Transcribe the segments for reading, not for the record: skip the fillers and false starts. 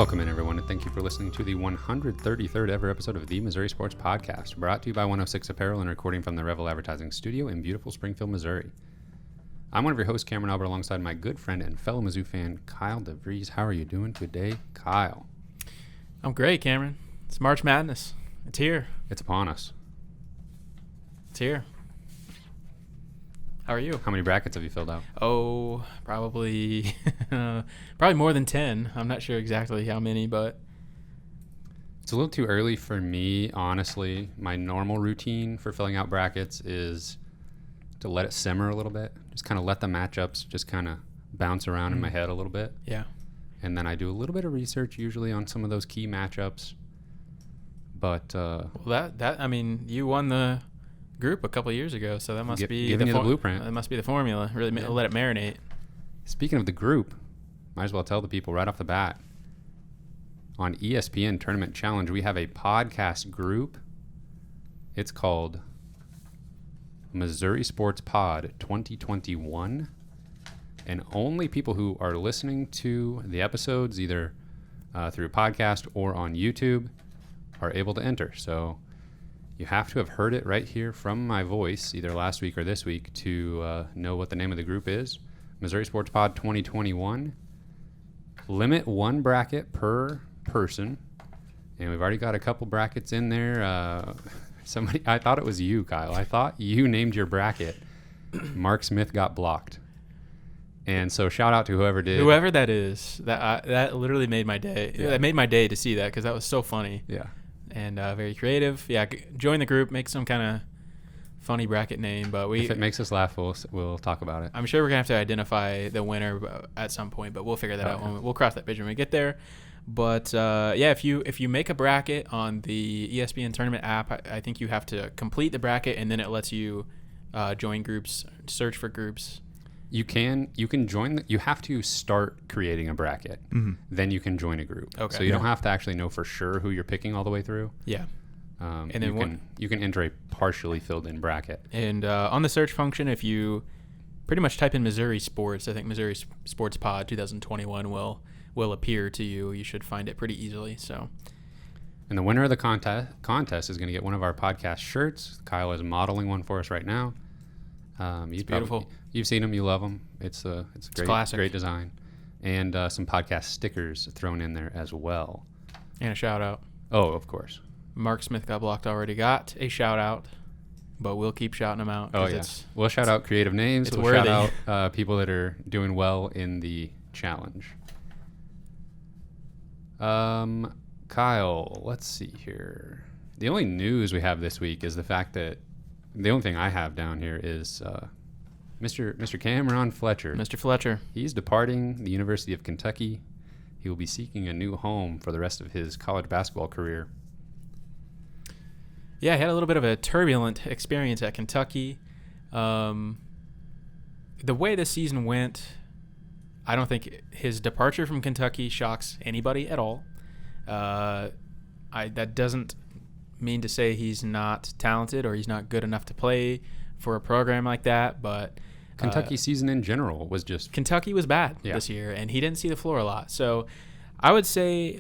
Welcome in, everyone, and thank you for listening to the 133rd ever episode of the Missouri Sports Podcast, brought to you by 106 Apparel and recording from the Revel Advertising Studio in beautiful Springfield, Missouri. I'm one of your hosts, Cameron Albert, alongside my good friend and fellow Mizzou fan, Kyle DeVries. How are you doing today, Kyle? I'm great, Cameron. It's March Madness. It's here. It's upon us. It's here. How are you? How many brackets have you filled out? Oh, probably probably more than 10. I'm not sure exactly how many, but It's a little too early for me, honestly. My normal routine for filling out brackets is to let it simmer a little bit. Just kind of let the matchups just kind of bounce around in my head a little bit. yeah. And then I do a little bit of research usually on some of those key matchups. But Well, I mean, you won the group a couple of years ago, so that must be giving you the blueprint. That must be the formula. Really let it marinate. Speaking of the group, might as well tell the people right off the bat. On ESPN Tournament Challenge, we have a podcast group. It's called Missouri Sports Pod 2021. And only people who are listening to the episodes, either through podcast or on YouTube, are able to enter. So you have to have heard it right here from my voice, either last week or this week, to know what the name of the group is. Missouri Sports Pod 2021. Limit one bracket per person. And we've already got a couple brackets in there. I thought it was you, Kyle. I thought you named your bracket. Mark Smith got blocked. And so shout out to whoever did. Whoever that is, that literally made my day. Yeah. That made my day to see that because that was so funny. Yeah. And very creative. Yeah, join the group, make some kind of funny bracket name. But If it makes us laugh, we'll talk about it. I'm sure we're gonna have to identify the winner at some point, but we'll figure that out. Yeah. We'll cross that bridge when we get there. But yeah, if you make a bracket on the ESPN tournament app, I think you have to complete the bracket, and then it lets you join groups, search for groups. You can join. You have to start creating a bracket. Mm-hmm. Then you can join a group. Okay. So you don't have to actually know for sure who you're picking all the way through. Yeah. And then you can enter a partially filled in bracket. And on the search function, if you pretty much type in Missouri Sports, I think Missouri Sports Pod 2021 will appear to you. You should find it pretty easily. So. And the winner of the contest is going to get one of our podcast shirts. Kyle is modeling one for us right now. It's beautiful. You've seen them. You love them. It's great, classic. Great design. And some podcast stickers thrown in there as well. And a shout out. Oh, of course. Mark Smith got blocked already. Got a shout out, but we'll keep shouting them out. Oh, yeah. We'll shout out creative names. It's we'll worthy. shout out people that are doing well in the challenge. Kyle, let's see here. The only news we have this week is the fact that the only thing I have down here is Mr. Cameron Fletcher. Mr. Fletcher. He's departing the University of Kentucky. He will be seeking a new home for the rest of his college basketball career. Yeah, he had a little bit of a turbulent experience at Kentucky. The way the season went, I don't think his departure from Kentucky shocks anybody at all. That doesn't mean to say he's not talented or he's not good enough to play for a program like that, but Kentucky season in general was just... Kentucky was bad this year, and he didn't see the floor a lot. So I would say,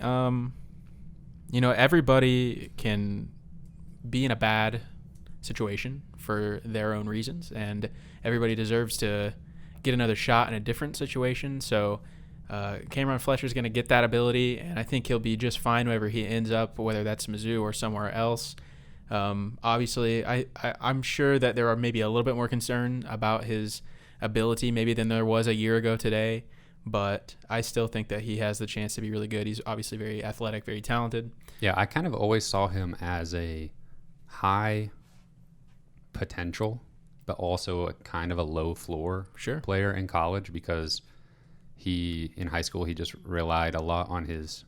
everybody can be in a bad situation for their own reasons, and everybody deserves to get another shot in a different situation. So Cameron Fletcher's going to get that ability, and I think he'll be just fine wherever he ends up, whether that's Mizzou or somewhere else. Obviously, I'm sure that there are maybe a little bit more concern about his ability maybe than there was a year ago today, but I still think that he has the chance to be really good. He's obviously very athletic, very talented. Yeah, I kind of always saw him as a high potential, but also a kind of a low floor player in college because in high school, he just relied a lot on his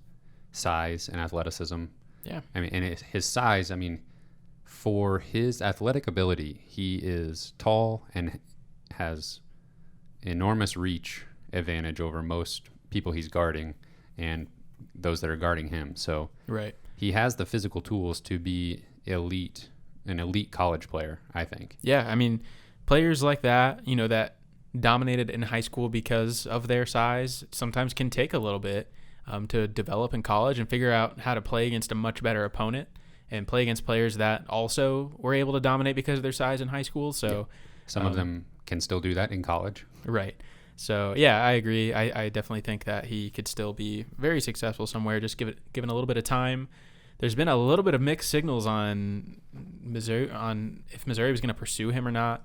size and athleticism. Yeah. I mean, and his size, for his athletic ability, he is tall and has enormous reach advantage over most people he's guarding and those that are guarding him. So he has the physical tools to be an elite college player, I think. Yeah, players like that, that dominated in high school because of their size sometimes can take a little bit to develop in college and figure out how to play against a much better opponent and play against players that also were able to dominate because of their size in high school. So some of them can still do that in college. Right. So, yeah, I agree. I definitely think that he could still be very successful somewhere, just given a little bit of time. There's been a little bit of mixed signals on Missouri, on if Missouri was going to pursue him or not.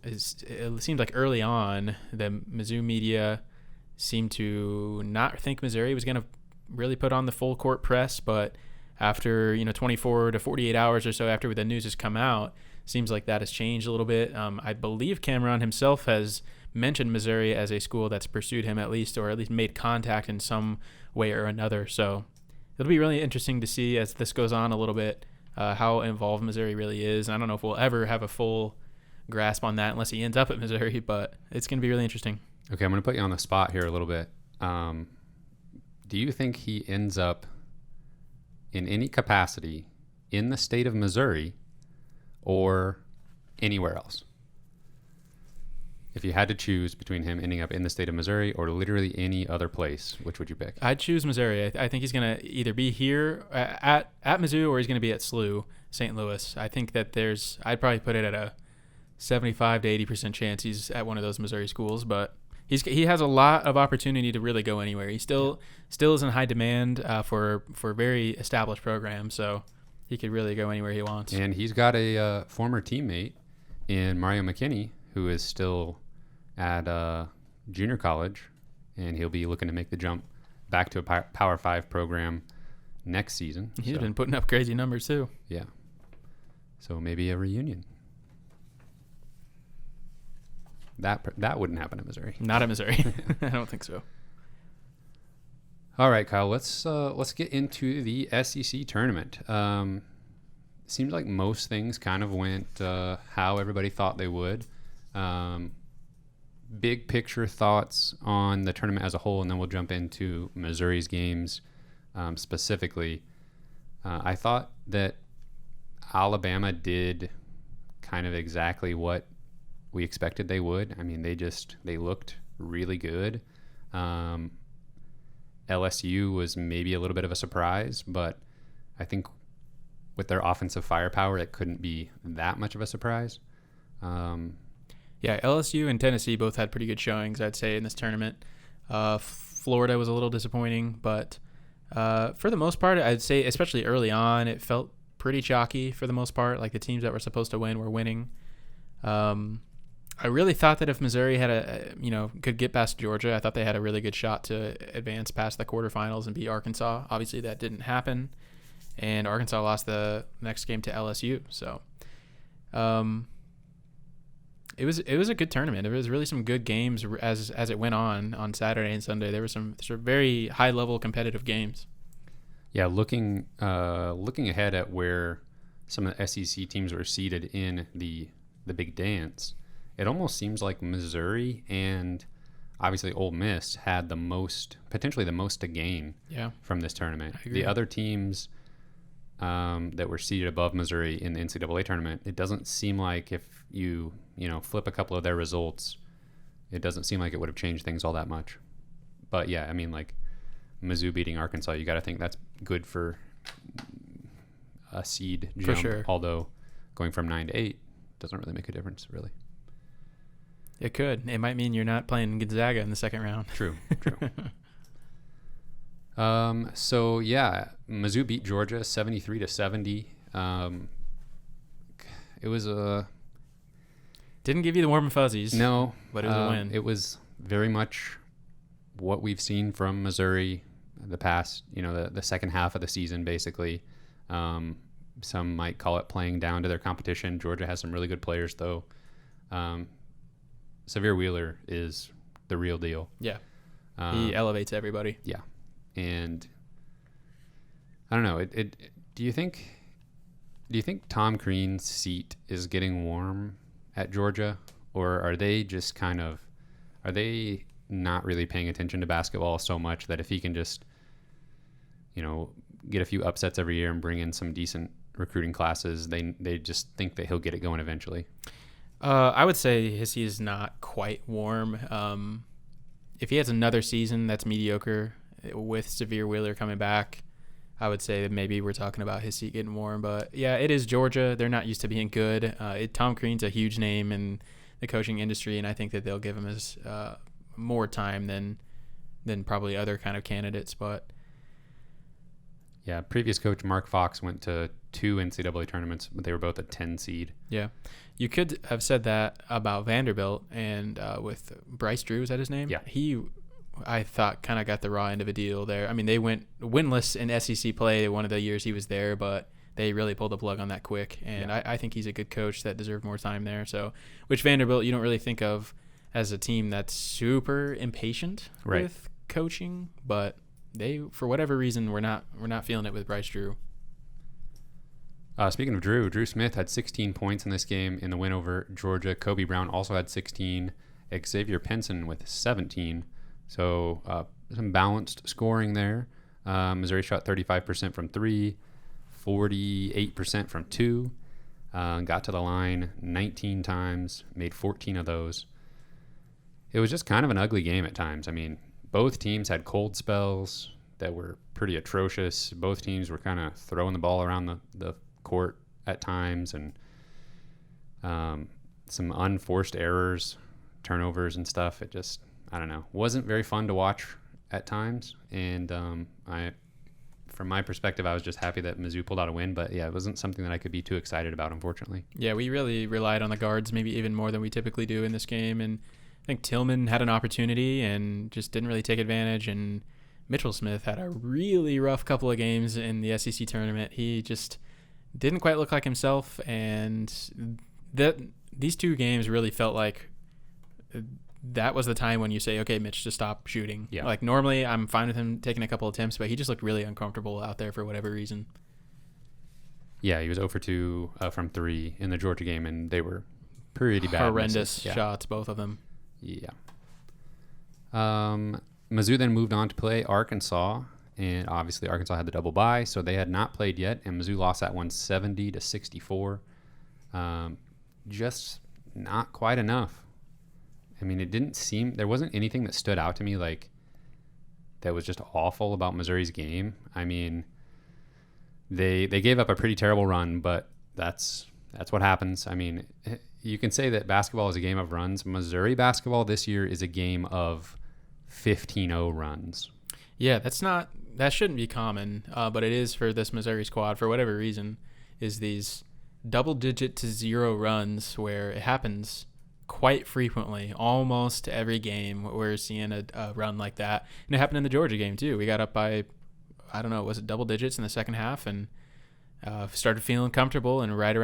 It seemed like early on the Mizzou media seemed to not think Missouri was going to really put on the full court press, but after 24 to 48 hours or so after the news has come out, seems like that has changed a little bit. I believe Cameron himself has mentioned Missouri as a school that's pursued him or at least made contact in some way or another. So it'll be really interesting to see as this goes on a little bit how involved Missouri really is. I don't know if we'll ever have a full grasp on that unless he ends up at Missouri, but it's going to be really interesting. Okay, I'm going to put you on the spot here a little bit. Do you think he ends up in any capacity in the state of Missouri or anywhere else? If you had to choose between him ending up in the state of Missouri or literally any other place, which would you pick? I'd choose Missouri. I think he's going to either be here at Mizzou or he's going to be at SLU, St. Louis. I think that I'd probably put it at a 75 to 80% chance he's at one of those Missouri schools, but he has a lot of opportunity to really go anywhere. He still is in high demand for very established programs, so he could really go anywhere he wants. And he's got a former teammate in Mario McKinney who is still at junior college, and he'll be looking to make the jump back to a Power 5 program next season. He's been putting up crazy numbers too. Yeah. So maybe a reunion. That wouldn't happen in Missouri. Not at Missouri. I don't think so. All right, Kyle. Let's get into the SEC tournament. Seems like most things kind of went how everybody thought they would. Big picture thoughts on the tournament as a whole, and then we'll jump into Missouri's games specifically. I thought that Alabama did kind of exactly what we expected they would. I mean, they looked really good. LSU was maybe a little bit of a surprise, but I think with their offensive firepower, it couldn't be that much of a surprise. Yeah, LSU and Tennessee both had pretty good showings, I'd say, in this tournament. Florida was a little disappointing, but for the most part, I'd say, especially early on, it felt pretty chalky for the most part. Like the teams that were supposed to win were winning. I really thought that if Missouri had could get past Georgia, I thought they had a really good shot to advance past the quarterfinals and beat Arkansas. Obviously, that didn't happen, and Arkansas lost the next game to LSU. So, it was a good tournament. There was really some good games as it went on Saturday and Sunday. There were some very high level competitive games. Yeah, looking ahead at where some of the SEC teams were seated in the Big Dance. It almost seems like Missouri and obviously Ole Miss had potentially the most to gain from this tournament. The other teams that were seated above Missouri in the NCAA tournament, it doesn't seem like if you flip a couple of their results, it doesn't seem like it would have changed things all that much. But yeah, I mean, like Mizzou beating Arkansas, you got to think that's good for a seed jump. For sure. Although going from 9 to 8 doesn't really make a difference, really. It could. It might mean you're not playing Gonzaga in the second round. True. So yeah, Mizzou beat Georgia 73-70. It was didn't give you the warm and fuzzies. No, but it was a win. It was very much what we've seen from Missouri the past, the second half of the season, basically. Some might call it playing down to their competition. Georgia has some really good players, though. Severe Wheeler is the real deal. Yeah. He elevates everybody. Yeah. And I don't know. Do you think Tom Crean's seat is getting warm at Georgia, or are they just are they not really paying attention to basketball so much that if he can just, get a few upsets every year and bring in some decent recruiting classes, they just think that he'll get it going eventually? I would say his seat is not quite warm. if he has another season that's mediocre with Severe Wheeler coming back, I would say that maybe we're talking about his seat getting warm. But yeah, it is Georgia. They're not used to being good. Tom Crean's a huge name in the coaching industry, and I think that they'll give him more time than probably other kind of candidates. But yeah, previous coach Mark Fox went to 2 NCAA tournaments, but they were both a 10 seed. Yeah, you could have said that about Vanderbilt and with Bryce Drew. Is that his name? Yeah. I thought kind of got the raw end of a deal there. I mean, they went winless in SEC play one of the years he was there, but they really pulled the plug on that quick. And yeah. I think he's a good coach that deserved more time there. So, which Vanderbilt you don't really think of as a team that's super impatient with coaching, but they, for whatever reason, we're not feeling it with Bryce Drew. Speaking of Drew Smith had 16 points in this game in the win over Georgia. Kobe Brown also had 16. Xavier Penson with 17. So some balanced scoring there. Missouri shot 35% from 3, 48% from 2. Got to the line 19 times, made 14 of those. It was just kind of an ugly game at times. I mean, both teams had cold spells that were pretty atrocious. Both teams were kind of throwing the ball around the court at times, and some unforced errors, turnovers and stuff. It just, I don't know, wasn't very fun to watch at times. And from my perspective, I was just happy that Mizzou pulled out a win. But yeah, it wasn't something that I could be too excited about, unfortunately. Yeah, we really relied on the guards, maybe even more than we typically do in this game. And I think Tillman had an opportunity and just didn't really take advantage. And Mitchell Smith had a really rough couple of games in the SEC tournament. He just didn't quite look like himself. And these two games really felt like that was the time when you say, okay, Mitch, just stop shooting. Yeah. Like normally I'm fine with him taking a couple attempts, but he just looked really uncomfortable out there for whatever reason. Yeah, he was 0 for 2 from 3 in the Georgia game, and they were pretty bad. Horrendous shots, both of them. Yeah. Mizzou then moved on to play Arkansas, and obviously Arkansas had the double bye, so they had not played yet, and Mizzou lost that one 70-64. Just not quite enough. I mean, it didn't seem, there wasn't anything that stood out to me like that was just awful about Missouri's game. I mean, they gave up a pretty terrible run, but that's what happens. I mean, you can say that basketball is a game of runs. Missouri basketball this year is a game of 15-0 runs. Yeah, that shouldn't be common, but it is for this Missouri squad for whatever reason, is these double-digit to 0 runs where it happens quite frequently. Almost every game we're seeing a run like that. And it happened in the Georgia game too. We got up by, I don't know, was it double digits in the second half, and started feeling comfortable, and right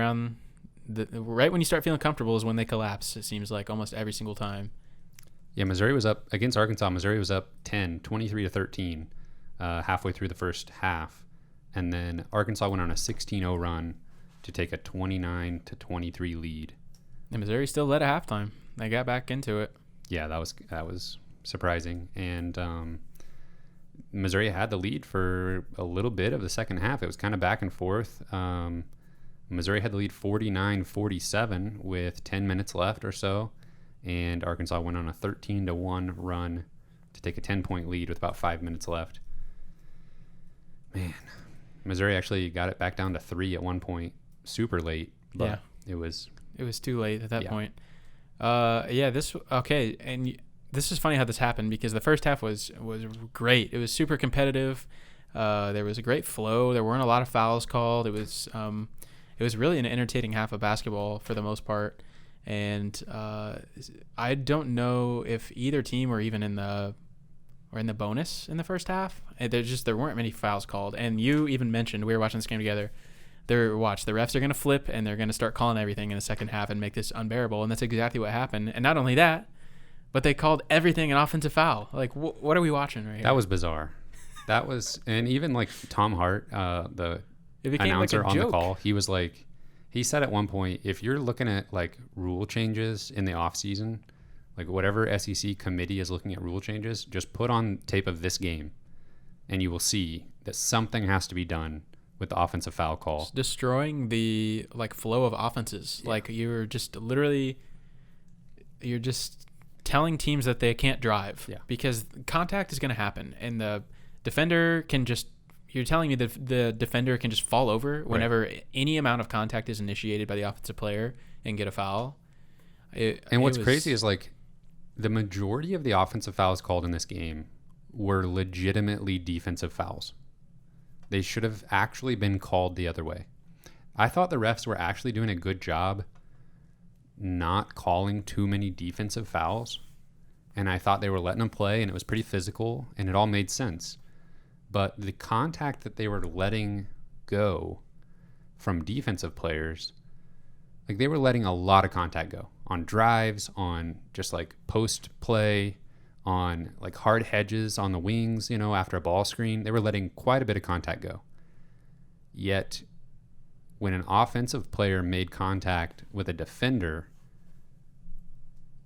when you start feeling comfortable is when they collapse, it seems like, almost every single time. Yeah, Missouri was up against Arkansas. Missouri was up 23-13 halfway through the first half, and then Arkansas went on a 16-0 run to take a 29-23 lead. And Missouri still led at halftime. They got back into it. Yeah, that was surprising. And Missouri had the lead for a little bit of the second half. It was kind of back and forth. Missouri had the lead 49-47 with 10 minutes left or so. And Arkansas went on a 13-1 run to take a 10-point lead with about 5 minutes left. Man, Missouri actually got it back down to 3 at one point, super late. But yeah. It was too late at that point. And this is funny how this happened, because the first half was great. It was super competitive. There was a great flow. There weren't a lot of fouls called. It was really an entertaining half of basketball for the most part. And I don't know if either team were even in the bonus in the first half. There weren't many fouls called. And you even mentioned, we were watching this game together, the refs are going to flip, and they're going to start calling everything in the second half and make this unbearable. And that's exactly what happened. And not only that, but they called everything an offensive foul. Like, what are we watching right here? That was bizarre. That was, and even like Tom Hart, the announcer on the call, he was like, he said at one point, if you're looking at like rule changes in the off season, like whatever SEC committee is looking at rule changes, just put on tape of this game, and you will see that something has to be done with the offensive foul call. It's destroying the like flow of offenses. Yeah. Like you're just telling teams that they can't drive because contact is going to happen, and the defender can just. You're telling me that the defender can just fall over whenever any amount of contact is initiated by the offensive player and get a foul. What's crazy is like the majority of the offensive fouls called in this game were legitimately defensive fouls. They should have actually been called the other way. I thought the refs were actually doing a good job not calling too many defensive fouls, and I thought they were letting them play, and it was pretty physical, and it all made sense. But the contact that they were letting go from defensive players, like they were letting a lot of contact go on drives, on just like post play, on like hard hedges on the wings, after a ball screen. They were letting quite a bit of contact go. Yet when an offensive player made contact with a defender,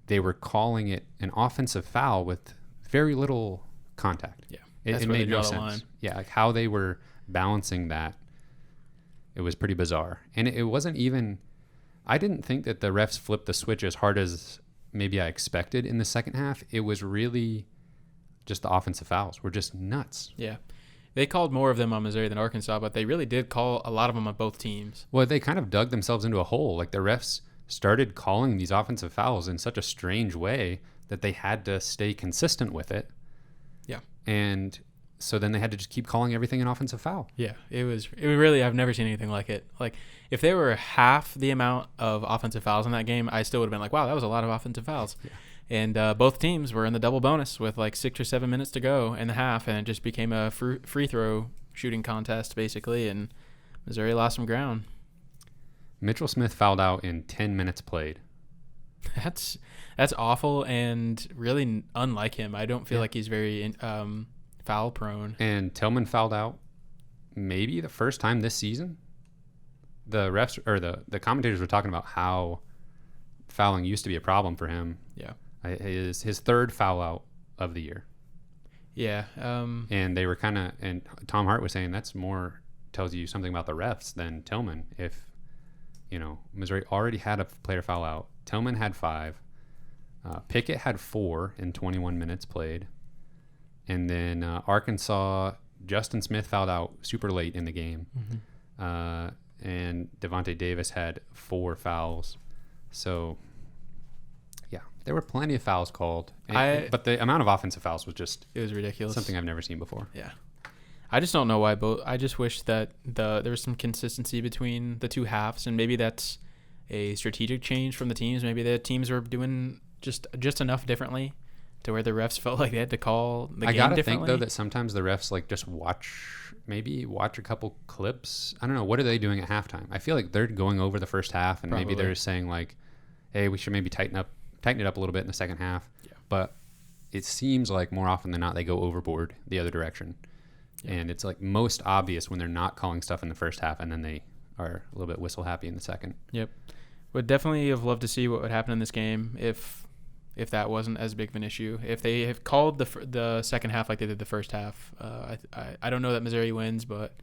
they were calling it an offensive foul with very little contact. Yeah. It made no sense. Yeah, like how they were balancing that, it was pretty bizarre. And it wasn't even, I didn't think that the refs flipped the switch as hard as maybe I expected in the second half. It was really just the offensive fouls were just nuts. Yeah. They called more of them on Missouri than Arkansas, but they really did call a lot of them on both teams. Well, they kind of dug themselves into a hole. Like the refs started calling these offensive fouls in such a strange way that they had to stay consistent with it. Yeah. And so then they had to just keep calling everything an offensive foul. Yeah, it was really, I've never seen anything like it. Like, if there were half the amount of offensive fouls in that game, I still would have been like, wow, that was a lot of offensive fouls. Yeah. And both teams were in the double bonus with like 6 or 7 minutes to go in the half, and it just became a free throw shooting contest, basically, and Missouri lost some ground. Mitchell Smith fouled out in 10 minutes played. That's awful and really unlike him. I don't feel like he's very foul prone. And Tillman fouled out maybe the first time this season. The refs or the commentators were talking about how fouling used to be a problem for him. Yeah. His third foul out of the year. Yeah. And they were and Tom Hart was saying that's more tells you something about the refs than Tillman. If, Missouri already had a player foul out. Tillman had 5. Pickett had 4 in 21 minutes played. And then Arkansas, Justin Smith fouled out super late in the game. Mm-hmm. And Devontae Davis had 4 fouls. So, yeah, there were plenty of fouls called. But the amount of offensive fouls was it was ridiculous. Something I've never seen before. Yeah. I just don't know why both. I just wish that there was some consistency between the two halves, and maybe that's a strategic change from the teams. Maybe the teams were doing just enough differently to where the refs felt like they had to call the game differently. I gotta think though that sometimes the refs like just watch a couple clips. I don't know, what are they doing at halftime? I feel like they're going over the first half, and maybe they're saying like, hey, we should maybe tighten it up a little bit in the second half. Yeah. But it seems like more often than not they go overboard the other direction. Yeah. And it's like most obvious when they're not calling stuff in the first half, and then they are a little bit whistle happy in the second. Yep. Would definitely have loved to see what would happen in this game if that wasn't as big of an issue. If they have called the second half like they did the first half, I don't know that Missouri wins, but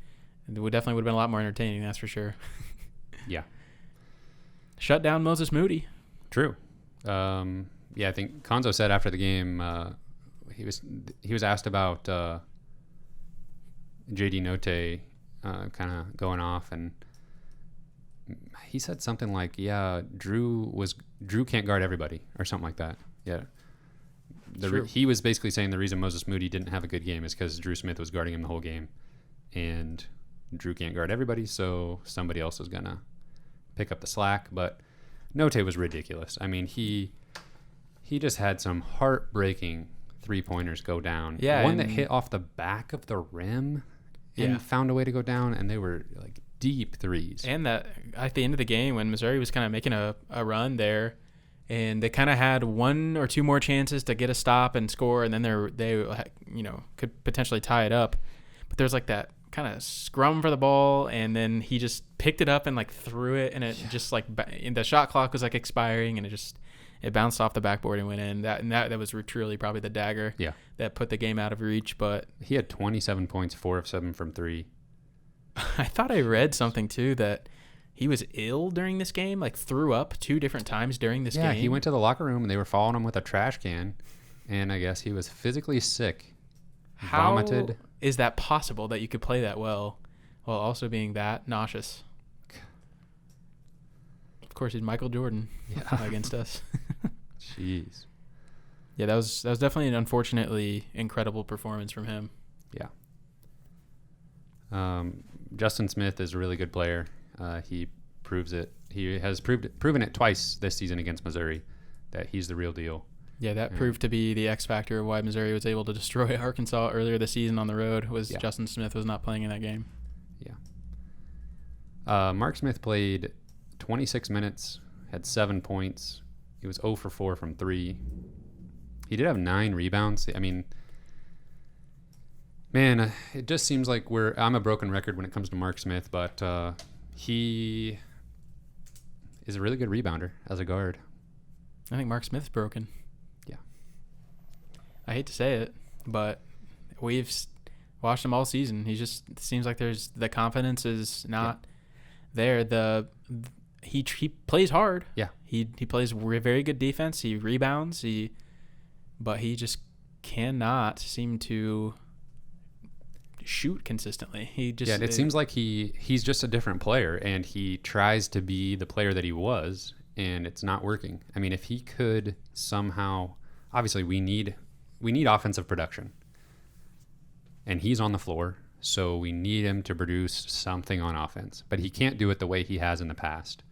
it would definitely have been a lot more entertaining, that's for sure. Yeah. Shut down Moses Moody. True. I think Konzo said after the game, he was asked about JD Notte kind of going off, and he said something like, yeah, Drew can't guard everybody or something like that. Yeah. He was basically saying the reason Moses Moody didn't have a good game is because Drew Smith was guarding him the whole game, and Drew can't guard everybody, so somebody else was going to pick up the slack. But Notte was ridiculous. I mean, he just had some heartbreaking three-pointers go down. Yeah. One that hit off the back of the rim and found a way to go down, and they were like deep threes. And that at the end of the game when Missouri was kind of making a run there, and they kind of had 1 or 2 more chances to get a stop and score, and then they could potentially tie it up. But there's like that kind of scrum for the ball, and then he just picked it up and like threw it, and it just like the shot clock was like expiring, and it bounced off the backboard and went in. That was truly probably the dagger that put the game out of reach. But he had 27 points, 4 of 7 from 3. I thought I read something too that he was ill during this game, like threw up 2 different times during this game. Yeah, he went to the locker room and they were following him with a trash can, and I guess he was physically sick. How Vomited. is that possible that you could play that well while also being that nauseous? Of course, he's Michael Jordan against us. Jeez. Yeah, that was definitely an unfortunately incredible performance from him. Yeah. Justin Smith is a really good player. He proves it. He has proven it twice this season against Missouri that he's the real deal. Yeah, that proved to be the X factor of why Missouri was able to destroy Arkansas earlier this season on the road. Justin Smith was not playing in that game. Yeah. Mark Smith played 26 minutes, had 7 points. He was 0 for 4 from 3. He did have 9 rebounds. I mean, man, it just seems like I'm a broken record when it comes to Mark Smith, but he is a really good rebounder as a guard. I think Mark Smith's broken. Yeah. I hate to say it, but we've watched him all season. He just seems like the confidence is not there. He plays hard. Yeah. He plays very good defense. He rebounds. But he just cannot seem to shoot consistently. It seems like he's just a different player, and he tries to be the player that he was, and it's not working. I mean, if he could somehow, obviously we need offensive production, and he's on the floor, so we need him to produce something on offense, but he can't do it the way he has in the past.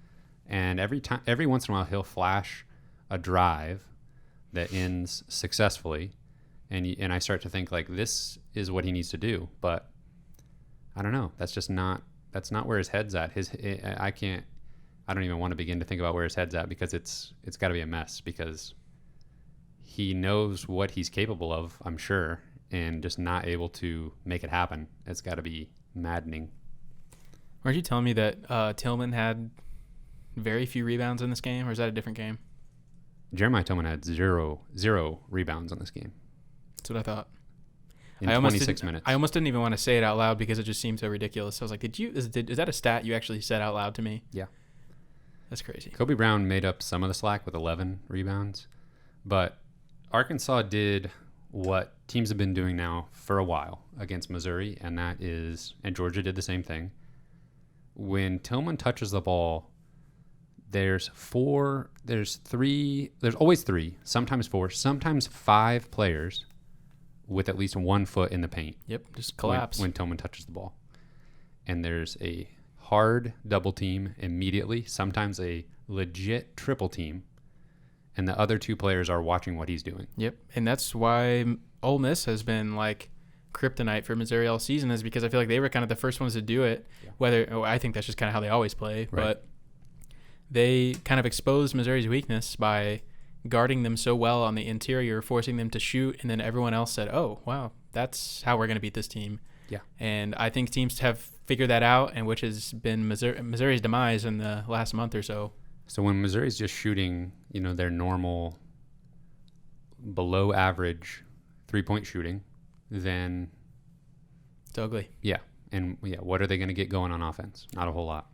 And every once in a while he'll flash a drive that ends successfully, and I start to think like this is what he needs to do, but I don't know. That's not where his head's at. I don't even want to begin to think about where his head's at, because it's got to be a mess, because he knows what he's capable of, I'm sure, and just not able to make it happen. It's got to be maddening. Weren't you telling me that Tillman had very few rebounds in this game, or is that a different game? Jeremiah Tillman had zero rebounds on this game. That's what I thought. In 26 minutes. I almost didn't even want to say it out loud because it just seemed so ridiculous. I was like, is that a stat you actually said out loud to me? Yeah. That's crazy. Kobe Brown made up some of the slack with 11 rebounds, but Arkansas did what teams have been doing now for a while against Missouri, and Georgia did the same thing. When Tillman touches the ball, there's always 3, sometimes 4, sometimes 5 players with at least 1 foot in the paint. Yep, just collapse. When Tillman touches the ball. And there's a hard double team immediately, sometimes a legit triple team, and the other 2 players are watching what he's doing. Yep, and that's why Ole Miss has been like kryptonite for Missouri all season, is because I feel like they were kind of the first ones to do it. Yeah. I think that's just kind of how they always play, right. But they kind of exposed Missouri's weakness by guarding them so well on the interior, forcing them to shoot, and then everyone else said, oh, wow, that's how we're going to beat this team. Yeah. And I think teams have figured that out, and which has been Missouri's demise in the last month or so. So when Missouri's just shooting, their normal below average 3-point shooting, then it's ugly. Yeah. And what are they going to get going on offense? Not a whole lot.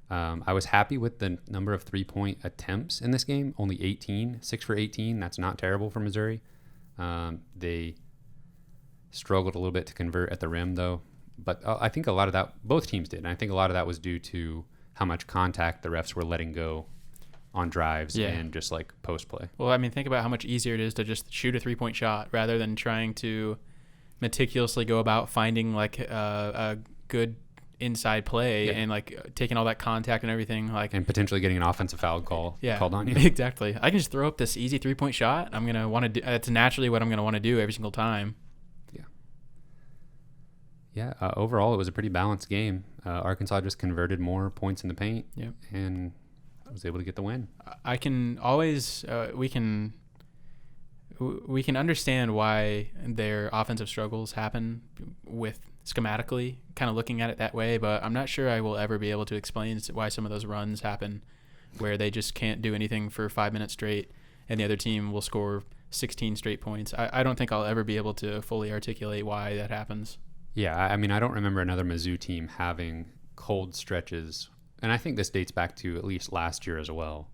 I was happy with the number of 3-point attempts in this game. Only 18, 6 for 18. That's not terrible for Missouri. They struggled a little bit to convert at the rim, though. But I think a lot of that, both teams did. And I think a lot of that was due to how much contact the refs were letting go on drives and just like post play. Well, I mean, think about how much easier it is to just shoot a 3-point shot rather than trying to meticulously go about finding like a good inside play and like taking all that contact and everything, like, and potentially getting an offensive foul called on you. Exactly. I can just throw up this easy 3-point shot. I'm gonna want to do. It's naturally what I'm gonna want to do every single time. Yeah. Overall, it was a pretty balanced game. Arkansas just converted more points in the paint, and was able to get the win. I can always we can understand why their offensive struggles happen with schematically, kind of looking at it that way, but I'm not sure I will ever be able to explain why some of those runs happen where they just can't do anything for 5 minutes straight and the other team will score 16 straight points. I don't think I'll ever be able to fully articulate why that happens. Yeah, I mean, I don't remember another Mizzou team having cold stretches and I think this dates back to at least last year as well,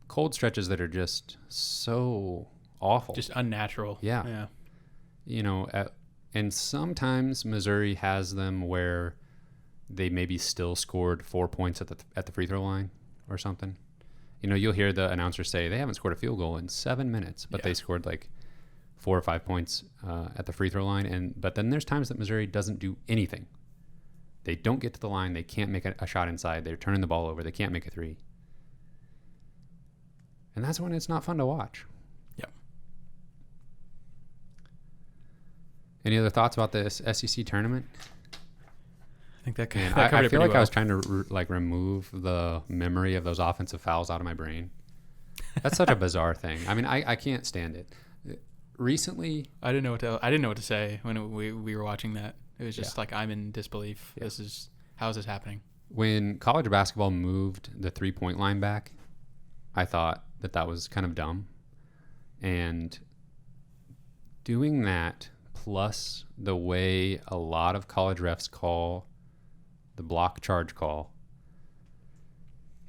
cold stretches that are just so awful. Just unnatural. Yeah. And sometimes Missouri has them where they maybe still scored 4 points at the free throw line or something. You'll hear the announcer say they haven't scored a field goal in 7 minutes, but they scored like 4 or 5 points at the free throw line. But then there's times that Missouri doesn't do anything. They don't get to the line. They can't make a shot inside. They're turning the ball over. They can't make a three. And that's when it's not fun to watch. Yep. Any other thoughts about this SEC tournament? I think that covered it I feel pretty like well. I was trying to remove the memory of those offensive fouls out of my brain. That's such a bizarre thing. I mean, I can't stand it. Recently, I didn't know what to say when we were watching that. It was just like, I'm in disbelief. Yeah. How is this happening? When college basketball moved the 3-point line back, I thought that was kind of dumb. And doing that, plus the way a lot of college refs call the block charge call,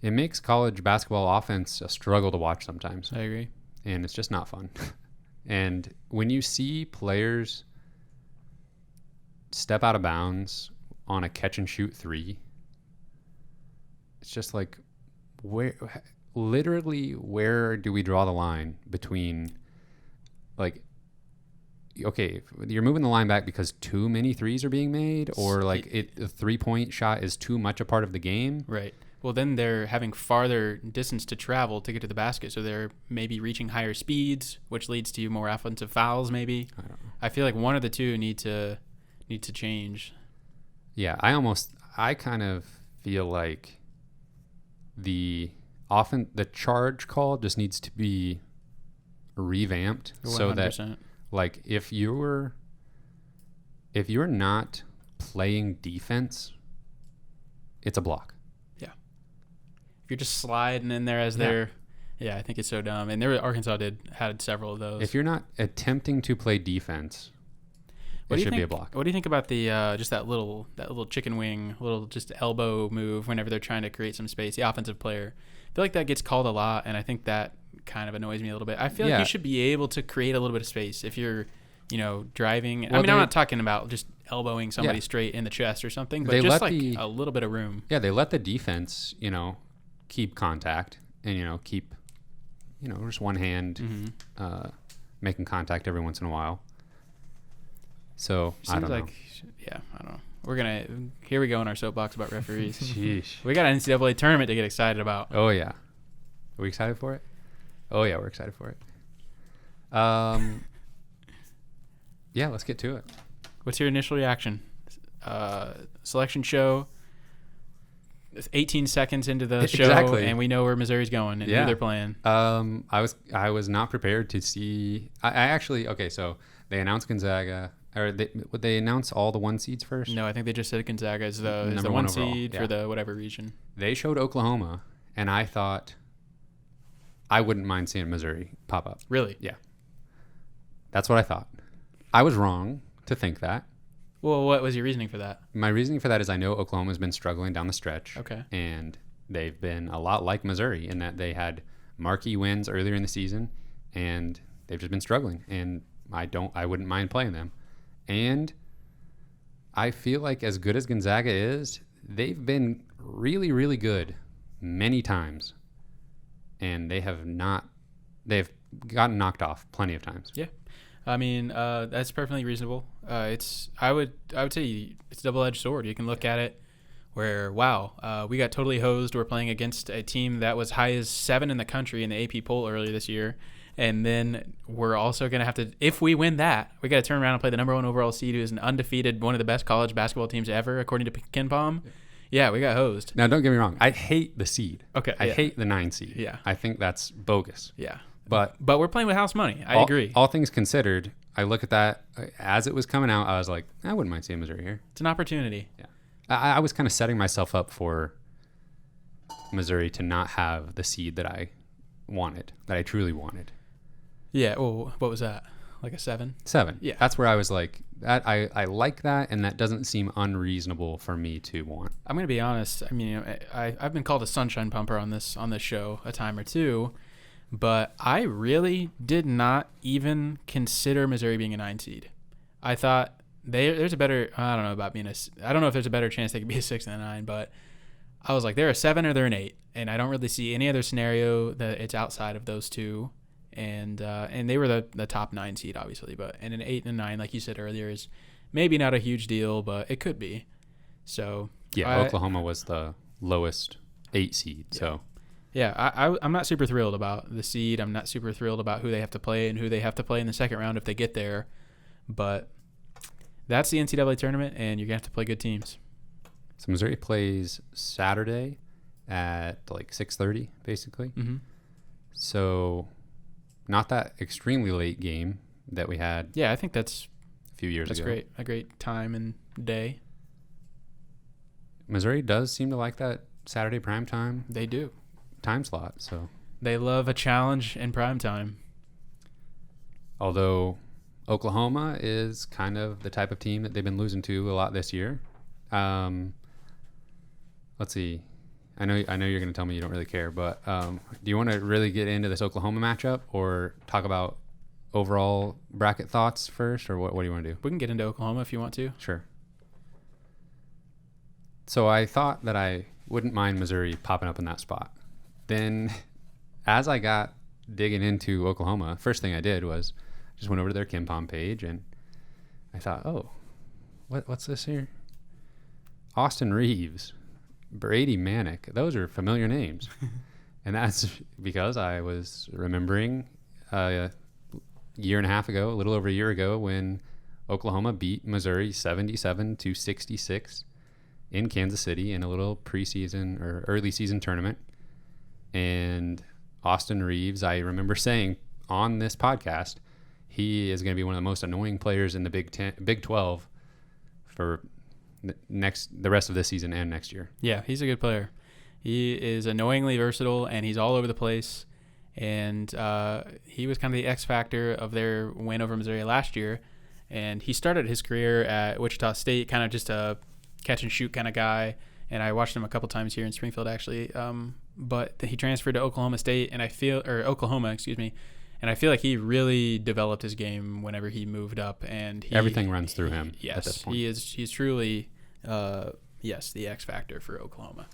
it makes college basketball offense a struggle to watch sometimes. I agree. And it's just not fun. And when you see players step out of bounds on a catch and shoot three, it's just like, where do we draw the line between, like, okay, you're moving the line back because too many threes are being made, or like a 3-point shot is too much a part of the game? Right. Well, then they're having farther distance to travel to get to the basket, so they're maybe reaching higher speeds, which leads to more offensive fouls. Maybe I feel like one of the two need to change. Yeah, I kind of feel like the charge call just needs to be revamped 100%. so that, like, if you're not playing defense, it's a block. Yeah. If you're just sliding in there as they're, I think it's so dumb. And Arkansas had several of those. If you're not attempting to play defense, it should be a block. What do you think about the just that little chicken wing, little just elbow move whenever they're trying to create some space? The offensive player, I feel like that gets called a lot, and I think that kind of annoys me a little bit. I feel like you should be able to create a little bit of space if you're, driving. Well, I'm not talking about just elbowing somebody straight in the chest or something, but just like a little bit of room. Yeah, they let the defense, keep contact and, keep, just one hand making contact every once in a while. So, I don't know. Yeah, I don't know. Here we go in our soapbox about referees. Sheesh. We got an NCAA tournament to get excited about. Oh, yeah. Are we excited for it? Oh, yeah, we're excited for it. Yeah, let's get to it. What's your initial reaction? Selection show, 18 seconds into the show, and we know where Missouri's going and who they're playing. I was not prepared to see. I actually, okay, so they announced Gonzaga. Or would they announce all the 1 seeds first? No, I think they just said Gonzaga is the 1 seed for the whatever region. They showed Oklahoma, and I thought I wouldn't mind seeing Missouri pop up. Really? Yeah. That's what I thought. I was wrong to think that. Well, what was your reasoning for that? My reasoning for that is I know Oklahoma's been struggling down the stretch. Okay. And they've been a lot like Missouri in that they had marquee wins earlier in the season, and they've just been struggling. And I wouldn't mind playing them. And I feel like as good as Gonzaga is, they've been really, really good many times. And they've gotten knocked off plenty of times. Yeah. I mean, that's perfectly reasonable. I would say it's a double-edged sword. You can look at it where, wow, we got totally hosed. We're playing against a team that was high as 7 in the country in the AP poll earlier this year. And then we're also going to have to, if we win that, we got to turn around and play the number 1 overall seed, who is an undefeated, one of the best college basketball teams ever, according to KenPom. Yeah, we got hosed. Now, don't get me wrong. I hate the seed. Okay. I hate the 9 seed. Yeah. I think that's bogus. Yeah. But we're playing with house money. I agree. All things considered, I look at that as it was coming out. I was like, I wouldn't mind seeing Missouri here. It's an opportunity. Yeah. I was kind of setting myself up for Missouri to not have the seed that I wanted, that I truly wanted. Yeah. Well, what was that? like a 7. 7. Yeah. That's where I was like, that I like that, and that doesn't seem unreasonable for me to want. I'm gonna be honest. I mean, I've been called a sunshine pumper on this show a time or two, but I really did not even consider Missouri being a 9 seed. I thought there's a better. I don't know about being I don't know if there's a better chance they could be a 6 than a 9, but I was like, they're a 7 or they're an 8, and I don't really see any other scenario that it's outside of those two. And they were the top 9 seed, obviously, but and an 8 and a 9, like you said earlier, is maybe not a huge deal, but it could be. So yeah, Oklahoma was the lowest 8 seed. Yeah. So yeah, I'm not super thrilled about the seed. I'm not super thrilled about who they have to play and who they have to play in the second round if they get there. But that's the NCAA tournament, and you're gonna have to play good teams. So Missouri plays Saturday at like 6:30, basically. Mm-hmm. So not that extremely late game that we had. Yeah, I think that's a few years ago. That's great. A great time and day. Missouri does seem to like that Saturday primetime They do. time slot. So They love a challenge in prime time. although Oklahoma is kind of the type of team that they've been losing to a lot this year. Let's see. I know you're going to tell me you don't really care, but do you want to really get into this Oklahoma matchup or talk about overall bracket thoughts first, or what do you want to do? We can get into Oklahoma if you want to. Sure. So I thought that I wouldn't mind Missouri popping up in that spot. Then as I got digging into Oklahoma, first thing I did was just went over to their KenPom page, and I thought, oh, what's this here? Austin Reeves, Brady Manick. Those are familiar names. And that's because I was remembering a year and a half ago, a little over a year ago, when Oklahoma beat Missouri 77-66 in Kansas City in a little preseason or early season tournament. And Austin Reeves, I remember saying on this podcast, he is going to be one of the most annoying players in the Big 12 for the rest of this season and next year. Yeah, he's a good player. He is annoyingly versatile, and he's all over the place. And he was kind of the X factor of their win over Missouri last year. And he started his career at Wichita State, kind of just a catch and shoot kind of guy. And I watched him a couple times here in Springfield, actually. But he transferred to Oklahoma, excuse me. And I feel like he really developed his game whenever he moved up, and everything runs through him. Yes, at this point. he's truly, the X factor for Oklahoma.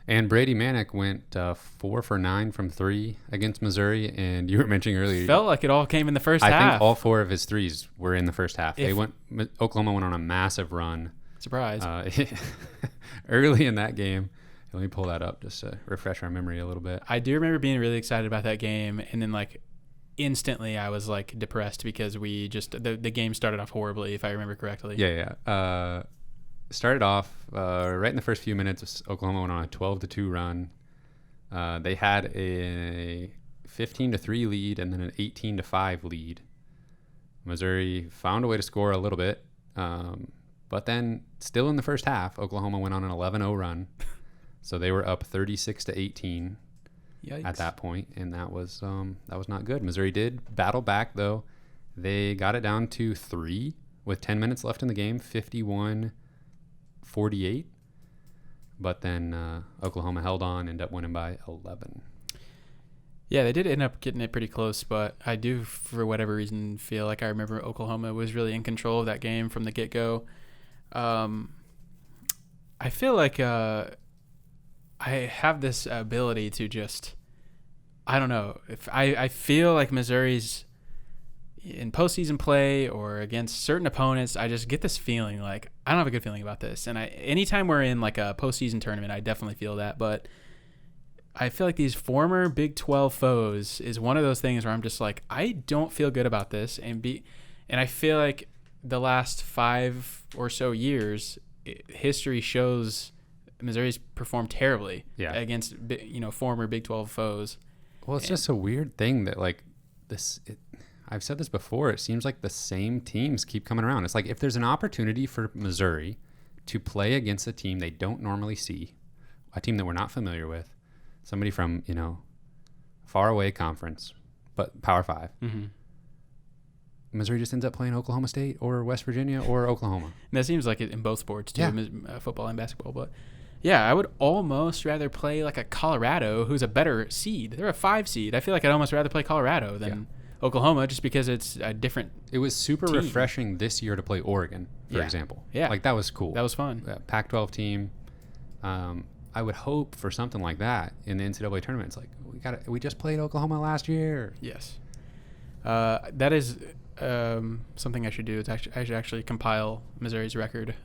And Brady Manick went 4 for 9 from 3 against Missouri, and you were mentioning earlier. Felt like it all came in the first half. I think all 4 of his threes were in the first half. Oklahoma went on a massive run. Surprise. Early in that game. Let me pull that up just to refresh our memory a little bit. I do remember being really excited about that game, and then instantly I was depressed because the game started off horribly, if I remember correctly. Yeah. Started off right in the first few minutes. Oklahoma went on a 12-2 run. They had a 15-3 lead and then an 18-5 lead. Missouri found a way to score a little bit, but then still in the first half, Oklahoma went on an 11-0 run. So they were up 36-18 at that point, and that was not good. Missouri did battle back, though. They got it down to 3 with 10 minutes left in the game, 51-48. But then Oklahoma held on, ended up winning by 11. Yeah, they did end up getting it pretty close, but I do, for whatever reason, feel like I remember Oklahoma was really in control of that game from the get-go. I feel like I have this ability to just, I don't know, if I feel like Missouri's in postseason play or against certain opponents, I just get this feeling like I don't have a good feeling about this. And anytime we're in a postseason tournament, I definitely feel that. But I feel like these former Big 12 foes is one of those things where I'm just like, I don't feel good about this. And I feel like the last 5 or so years, history shows Missouri's performed terribly against former Big 12 foes. Well, it's just a weird thing that I've said this before. It seems like the same teams keep coming around. It's like if there's an opportunity for Missouri to play against a team they don't normally see, a team that we're not familiar with, somebody from far away conference, but Power 5. Mm-hmm. Missouri just ends up playing Oklahoma State or West Virginia or Oklahoma. And that seems like it in both sports too, Yeah. Football and basketball. But yeah, I would almost rather play like a Colorado, who's a better seed. They're a 5 seed. I feel like I'd almost rather play Colorado than Oklahoma, just because it's a different. It was super team. refreshing this year to play Oregon, for Yeah. example. Yeah. Like, that was cool. That was fun. Pac-12 team. I would hope for something like that in the NCAA tournament. It's like, we just played Oklahoma last year. Yes. That is something I should do. I should actually compile Missouri's record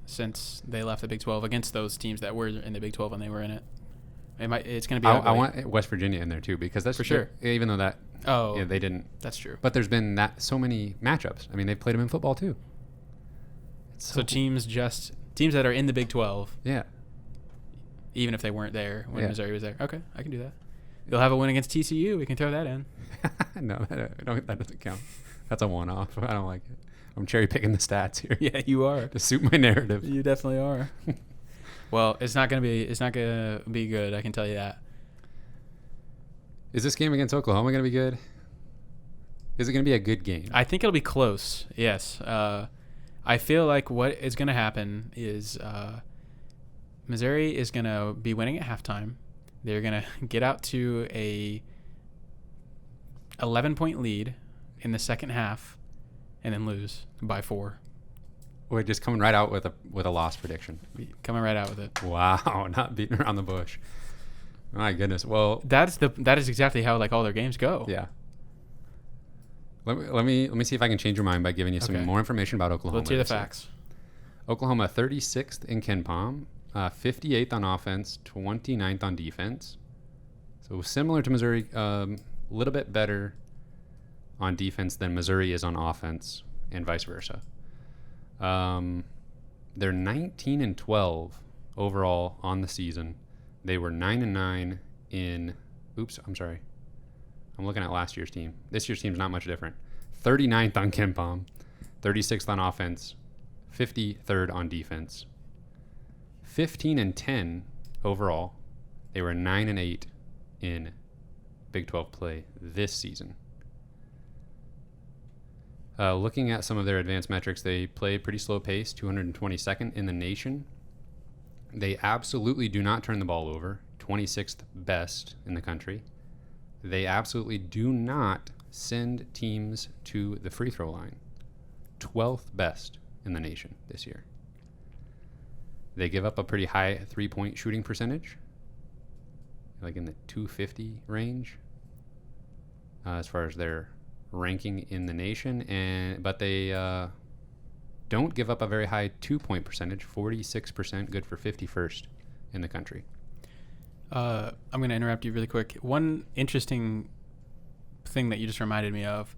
since they left the Big 12 against those teams that were in the Big 12 when they were in it. It's going to be. I want West Virginia in there too, because that's for sure. Even though that, Oh, they didn't. That's true. But there's been so many matchups. I mean, they've played them in football too. So teams that are in the Big 12. Yeah. Even if they weren't there when Yeah. Missouri was there. Okay, I can do that. You'll have a win against TCU. We can throw that in. No, that doesn't count. That's a one-off. I don't like it. I'm cherry picking the stats here. Yeah, you are. To suit my narrative. You definitely are. Well, it's not gonna be good. I can tell you that. Is this game against Oklahoma going to be good? Is it going to be a good game? I think it'll be close. Yes. I feel like what is going to happen is Missouri is going to be winning at halftime. They're going to get out to a 11-point lead in the second half and then lose by 4. We're just coming right out with a loss prediction. Coming right out with it. Wow, not beating around the bush. My goodness. Well, that is exactly how like all their games go. Yeah. Let me see if I can change your mind by giving you some more information about Oklahoma. Let's hear the facts. Oklahoma 36th in KenPom, 58th on offense, 29th on defense. So similar to Missouri, a little bit better on defense than Missouri is on offense, and vice versa. They're 19-12 overall on the season. They were 9-9 in. Oops, I'm sorry. I'm looking at last year's team. This year's team's not much different. 39th on KenPom, 36th on offense, 53rd on defense. 15-10 overall. They were 9-8 in Big 12 play this season. Looking at some of their advanced metrics, they play pretty slow pace, 222nd in the nation. They absolutely do not turn the ball over, 26th best in the country. They absolutely do not send teams to the free throw line, 12th best in the nation this year. They give up a pretty high 3-point shooting percentage, like in the 250 range, as far as their ranking in the nation, but they don't give up a very high 2-point percentage, 46%, good for 51st in the country. I'm going to interrupt you really quick. One interesting thing that you just reminded me of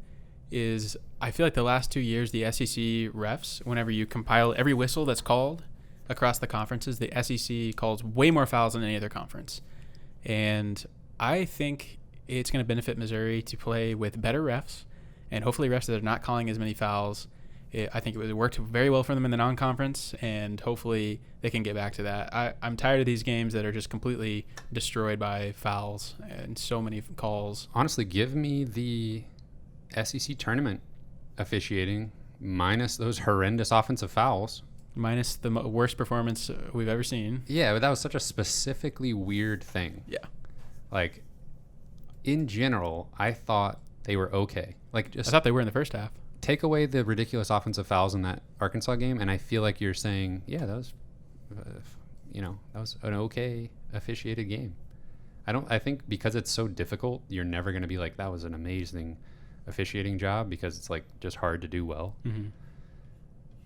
is I feel like the last 2 years, the SEC refs, whenever you compile every whistle that's called across the conferences, the SEC calls way more fouls than any other conference. And I think it's going to benefit Missouri to play with better refs, and hopefully refs that are not calling as many fouls. I think it worked very well for them in the non-conference, and hopefully they can get back to that. I'm tired of these games that are just completely destroyed by fouls and so many calls. Honestly, give me the SEC tournament officiating minus those horrendous offensive fouls. Minus the worst performance we've ever seen. Yeah, but that was such a specifically weird thing. Yeah. Like, in general, I thought they were okay. Like, just I thought they were in the first half. Take away the ridiculous offensive fouls in that Arkansas game, and I feel like you're saying, yeah, that was, that was an okay officiated game. I think because it's so difficult, you're never going to be like, that was an amazing officiating job, because it's like just hard to do well.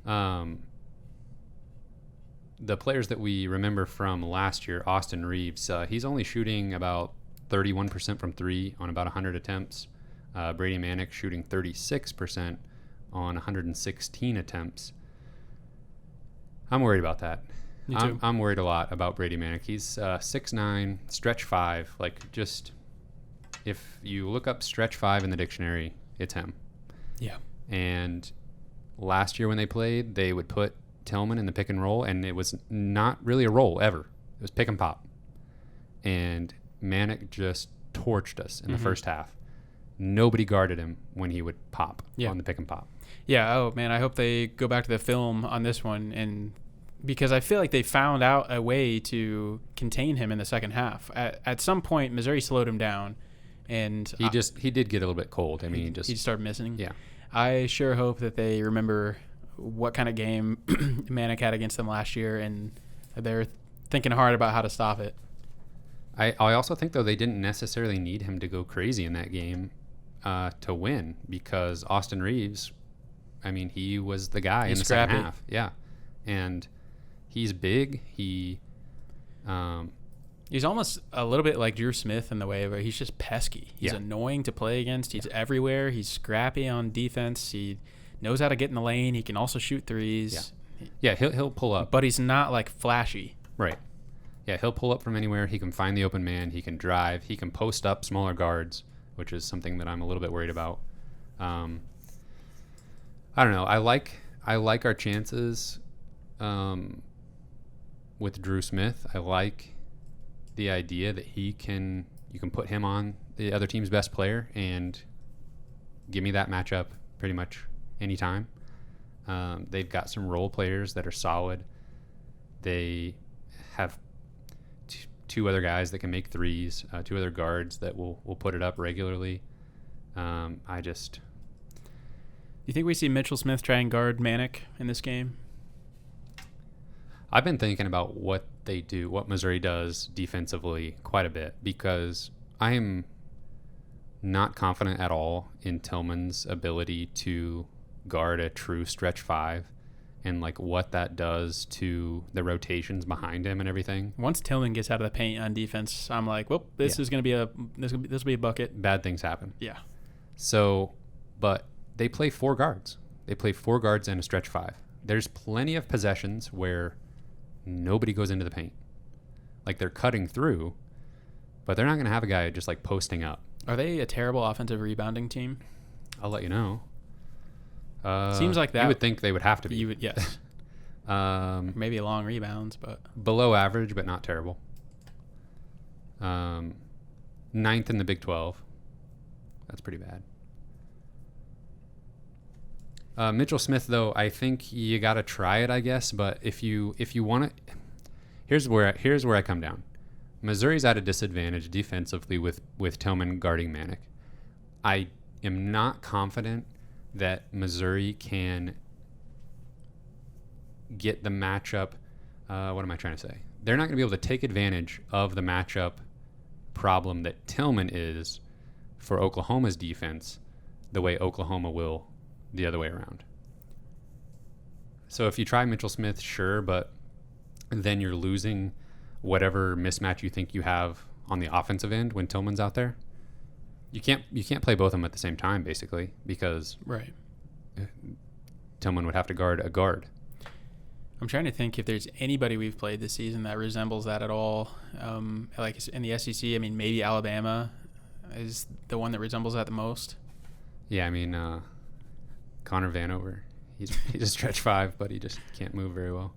Mm-hmm. The players that we remember from last year, Austin Reeves, he's only shooting about 31% from 3 on about 100 attempts. Brady Manick shooting 36% on 116 attempts. I'm worried about that. Me too. I'm worried a lot about Brady Manick. He's 6'9", stretch 5. Like, just if you look up stretch 5 in the dictionary, it's him. Yeah. And last year when they played, they would put Tillman in the pick and roll, and it was not really a roll ever. It was pick and pop. And Manick just torched us in the first half. nobody guarded him when he would pop Yeah. on the pick and pop. Yeah. Oh man, I hope they go back to the film on this one, and because I feel like they found out a way to contain him in the second half. At some point, Missouri slowed him down, and He did get a little bit cold. I mean, he started missing. yeah. I sure hope that they remember what kind of game Manic had against them last year, and they're thinking hard about how to stop it. I also think, though, they didn't necessarily need him to go crazy in that game to win, because Austin Reeves, I mean, he was the guy in the scrappy. second half. Yeah. And he's big. He's almost a little bit like Drew Smith in the way where he's just pesky. He's annoying to play against. He's everywhere. He's scrappy on defense. He knows how to get in the lane. He can also shoot threes. Yeah, he'll pull up. But he's not like flashy. Right. Yeah, he'll pull up from anywhere. He can find the open man. He can drive. He can post up smaller guards, which is something that I'm a little bit worried about. I don't know. I like our chances with Drew Smith. I like the idea that you can put him on the other team's best player and give me that matchup pretty much anytime. They've got some role players that are solid. They have two other guys that can make threes, two other guards that will put it up regularly. Do you think we see Mitchell Smith try and guard Manic in this game? I've been thinking about what Missouri does defensively quite a bit, because I am not confident at all in Tillman's ability to guard a true stretch five, and like what that does to the rotations behind him and everything. Once Tillman gets out of the paint on defense, I'm like, well, this will be a bucket. Bad things happen. Yeah. So, but they play four guards. They play four guards and a stretch five. There's plenty of possessions where nobody goes into the paint. Like, they're cutting through, but they're not going to have a guy just like posting up. Are they a terrible offensive rebounding team? I'll let you know. Seems like that. You would think they would have to be. Yes. Maybe long rebounds, but below average, but not terrible. Ninth in the Big 12. That's pretty bad. Mitchell Smith, though, I think you got to try it, I guess. But if you want to, here's where I come down. Missouri's at a disadvantage defensively with Tillman guarding Manic. I am not confident that Missouri can get the matchup. What am I trying to say? They're not going to be able to take advantage of the matchup problem that Tillman is for Oklahoma's defense the way Oklahoma will the other way around. So if you try Mitchell Smith, sure, but then you're losing whatever mismatch you think you have on the offensive end when Tillman's out there. You can't play both of them at the same time, basically, because right. Tillman would have to guard a guard. I'm trying to think if there's anybody we've played this season that resembles that at all. Like in the SEC, I mean, maybe Alabama is the one that resembles that the most. Yeah, I mean, Connor Vanover, he's a stretch five, but he just can't move very well.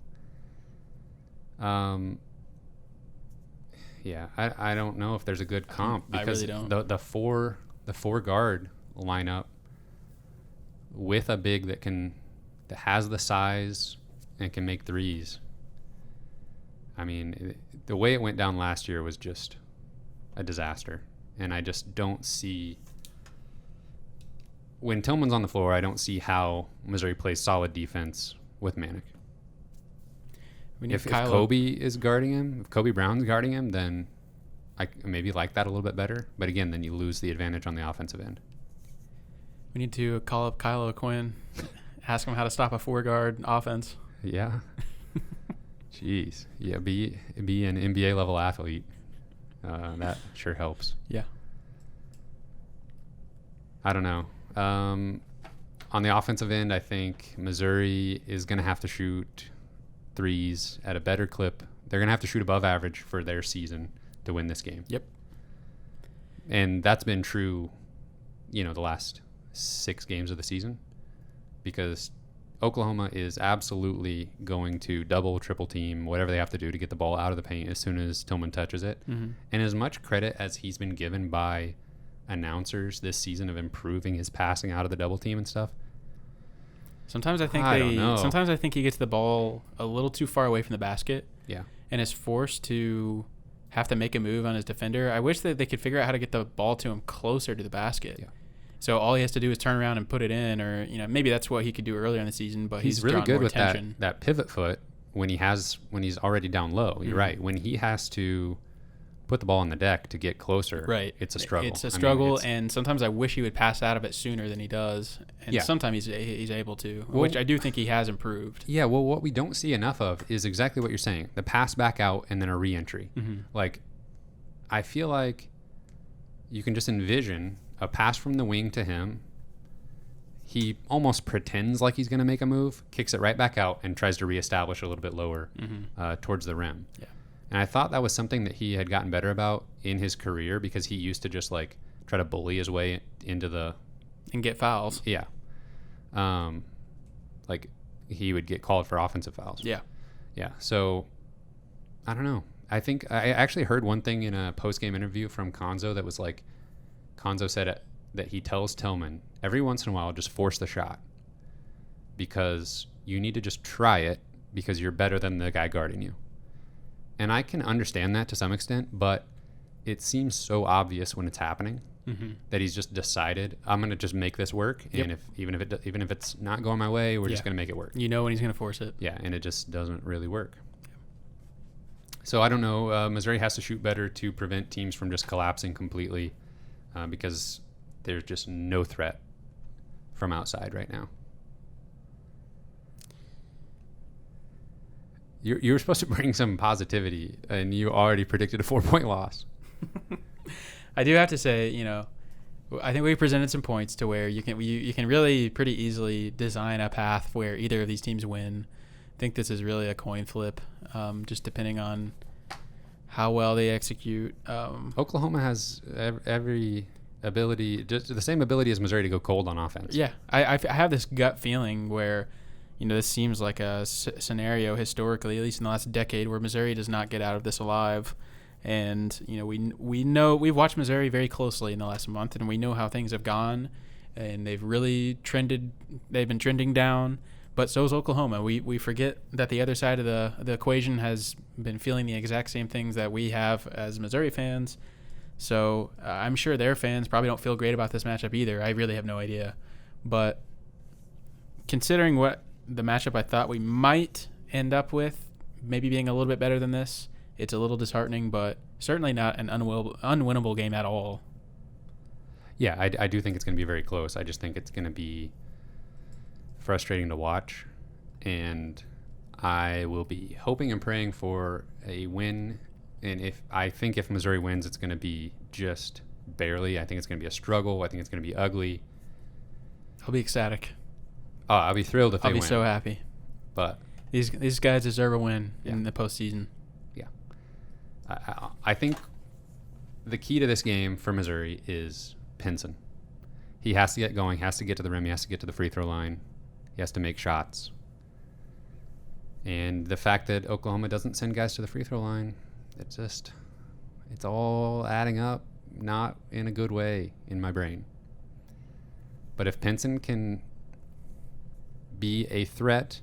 Yeah, I don't know if there's a good comp, because I really don't. the four guard lineup with a big that has the size and can make threes. I mean, the way it went down last year was just a disaster, and I just don't see, when Tillman's on the floor, I don't see how Missouri plays solid defense with Manic. If Kobe is guarding him, if Kobe Brown's guarding him, then I maybe like that a little bit better. But again, then you lose the advantage on the offensive end. We need to call up Kyle O'Quinn, ask him how to stop a four-guard offense. Yeah. Jeez. Yeah, be an NBA level athlete. That sure helps. Yeah. I don't know. On the offensive end, I think Missouri is going to have to shoot threes at a better clip. They're going to have to shoot above average for their season to win this game. Yep. And that's been true, the last 6 games of the season, because Oklahoma is absolutely going to double, triple team, whatever they have to do to get the ball out of the paint as soon as Tillman touches it. Mm-hmm. And as much credit as he's been given by announcers this season of improving his passing out of the double team and stuff. Sometimes I think don't know. Sometimes I think he gets the ball a little too far away from the basket. Yeah. And is forced to have to make a move on his defender. I wish that they could figure out how to get the ball to him closer to the basket. Yeah. So all he has to do is turn around and put it in, or maybe that's what he could do earlier in the season. But he's really good with attention. that pivot foot when he's already down low. You're right. When he has to put the ball on the deck to get closer, right? It's a struggle. It's a struggle, and sometimes I wish he would pass out of it sooner than he does. And sometimes he's able to, which I do think he has improved. Yeah. Well, what we don't see enough of is exactly what you're saying: the pass back out and then a re-entry. Like, I feel like you can just envision a pass from the wing to him. He almost pretends like he's going to make a move, kicks it right back out, and tries to reestablish a little bit lower towards the rim. Yeah. And I thought that was something that he had gotten better about in his career, because he used to just like try to bully his way into the... And get fouls. Yeah. Like he would get called for offensive fouls. Yeah. Yeah. So I don't know. I think I actually heard one thing in a post-game interview from Konzo that was like, Konzo said that he tells Tillman every once in a while, just force the shot, because you need to just try it because you're better than the guy guarding you. And I can understand that to some extent, but it seems so obvious when it's happening that he's just decided, I'm going to just make this work. Yep. And even if it's not going my way, we're just going to make it work. You know when he's going to force it. Yeah, and it just doesn't really work. So I don't know. Missouri has to shoot better to prevent teams from just collapsing completely, because there's just no threat from outside right now. You were supposed to bring some positivity, and you already predicted a 4-point loss. I do have to say, I think we presented some points to where you can really pretty easily design a path where either of these teams win. I think this is really a coin flip, just depending on how well they execute. Oklahoma has every ability, just the same ability as Missouri, to go cold on offense. Yeah, I have this gut feeling where, this seems like a scenario historically, at least in the last decade, where Missouri does not get out of this alive. And, we know we've watched Missouri very closely in the last month, and we know how things have gone, and they've really they've been trending down. But so is Oklahoma. We forget that the other side of the equation has been feeling the exact same things that we have as Missouri fans. So I'm sure their fans probably don't feel great about this matchup either. I really have no idea. But considering what the matchup I thought we might end up with, maybe being a little bit better than this, it's a little disheartening, but certainly not an unwinnable game at all. Yeah, I do think it's going to be very close. I just think it's going to be frustrating to watch, and I will be hoping and praying for a win. And if Missouri wins, it's going to be just barely. I think it's going to be a struggle. I think it's going to be ugly. I'll be ecstatic. Oh, I'll be thrilled if they win. I'll be so happy. But these guys deserve a win in the postseason. Yeah, I think the key to this game for Missouri is Pinson. He has to get going. Has to get to the rim. He has to get to the free throw line. He has to make shots. And the fact that Oklahoma doesn't send guys to the free throw line, it's all adding up, not in a good way in my brain. But if Pinson can be a threat,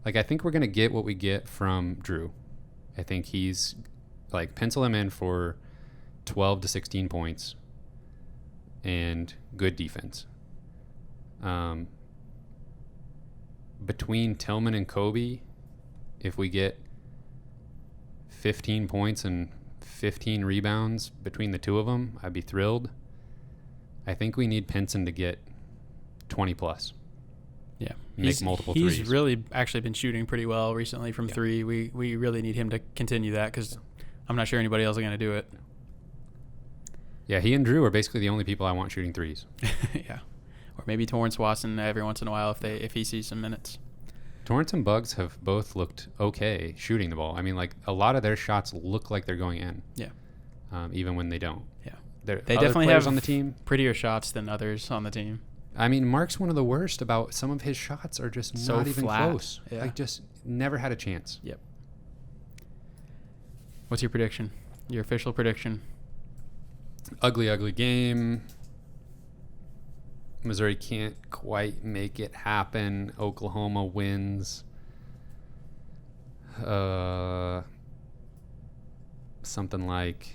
like, I think we're going to get what we get from Drew. I think he's, like, pencil him in for 12 to 16 points and good defense. Between Tillman and Kobe, if we get 15 points and 15 rebounds between the two of them, I'd be thrilled. I think we need Pinson to get 20 plus. Yeah. Make multiple threes. He's really actually been shooting pretty well recently from three. We really need him to continue that, because I'm not sure anybody else is going to do it. Yeah, he and Drew are basically the only people I want shooting threes. Yeah. Or maybe Torrance Watson every once in a while if he sees some minutes. Torrance and Bugs have both looked okay shooting the ball. I mean, like, a lot of their shots look like they're going in. Yeah. Even when they don't. Yeah. They definitely have on the team prettier shots than others on the team. I mean, Mark's one of the worst about some of his shots are just so not even flat. close. Yeah. Like, just never had a chance. Yep. What's your prediction? Your official prediction? Ugly game. Missouri can't quite make it happen. Oklahoma wins. Something like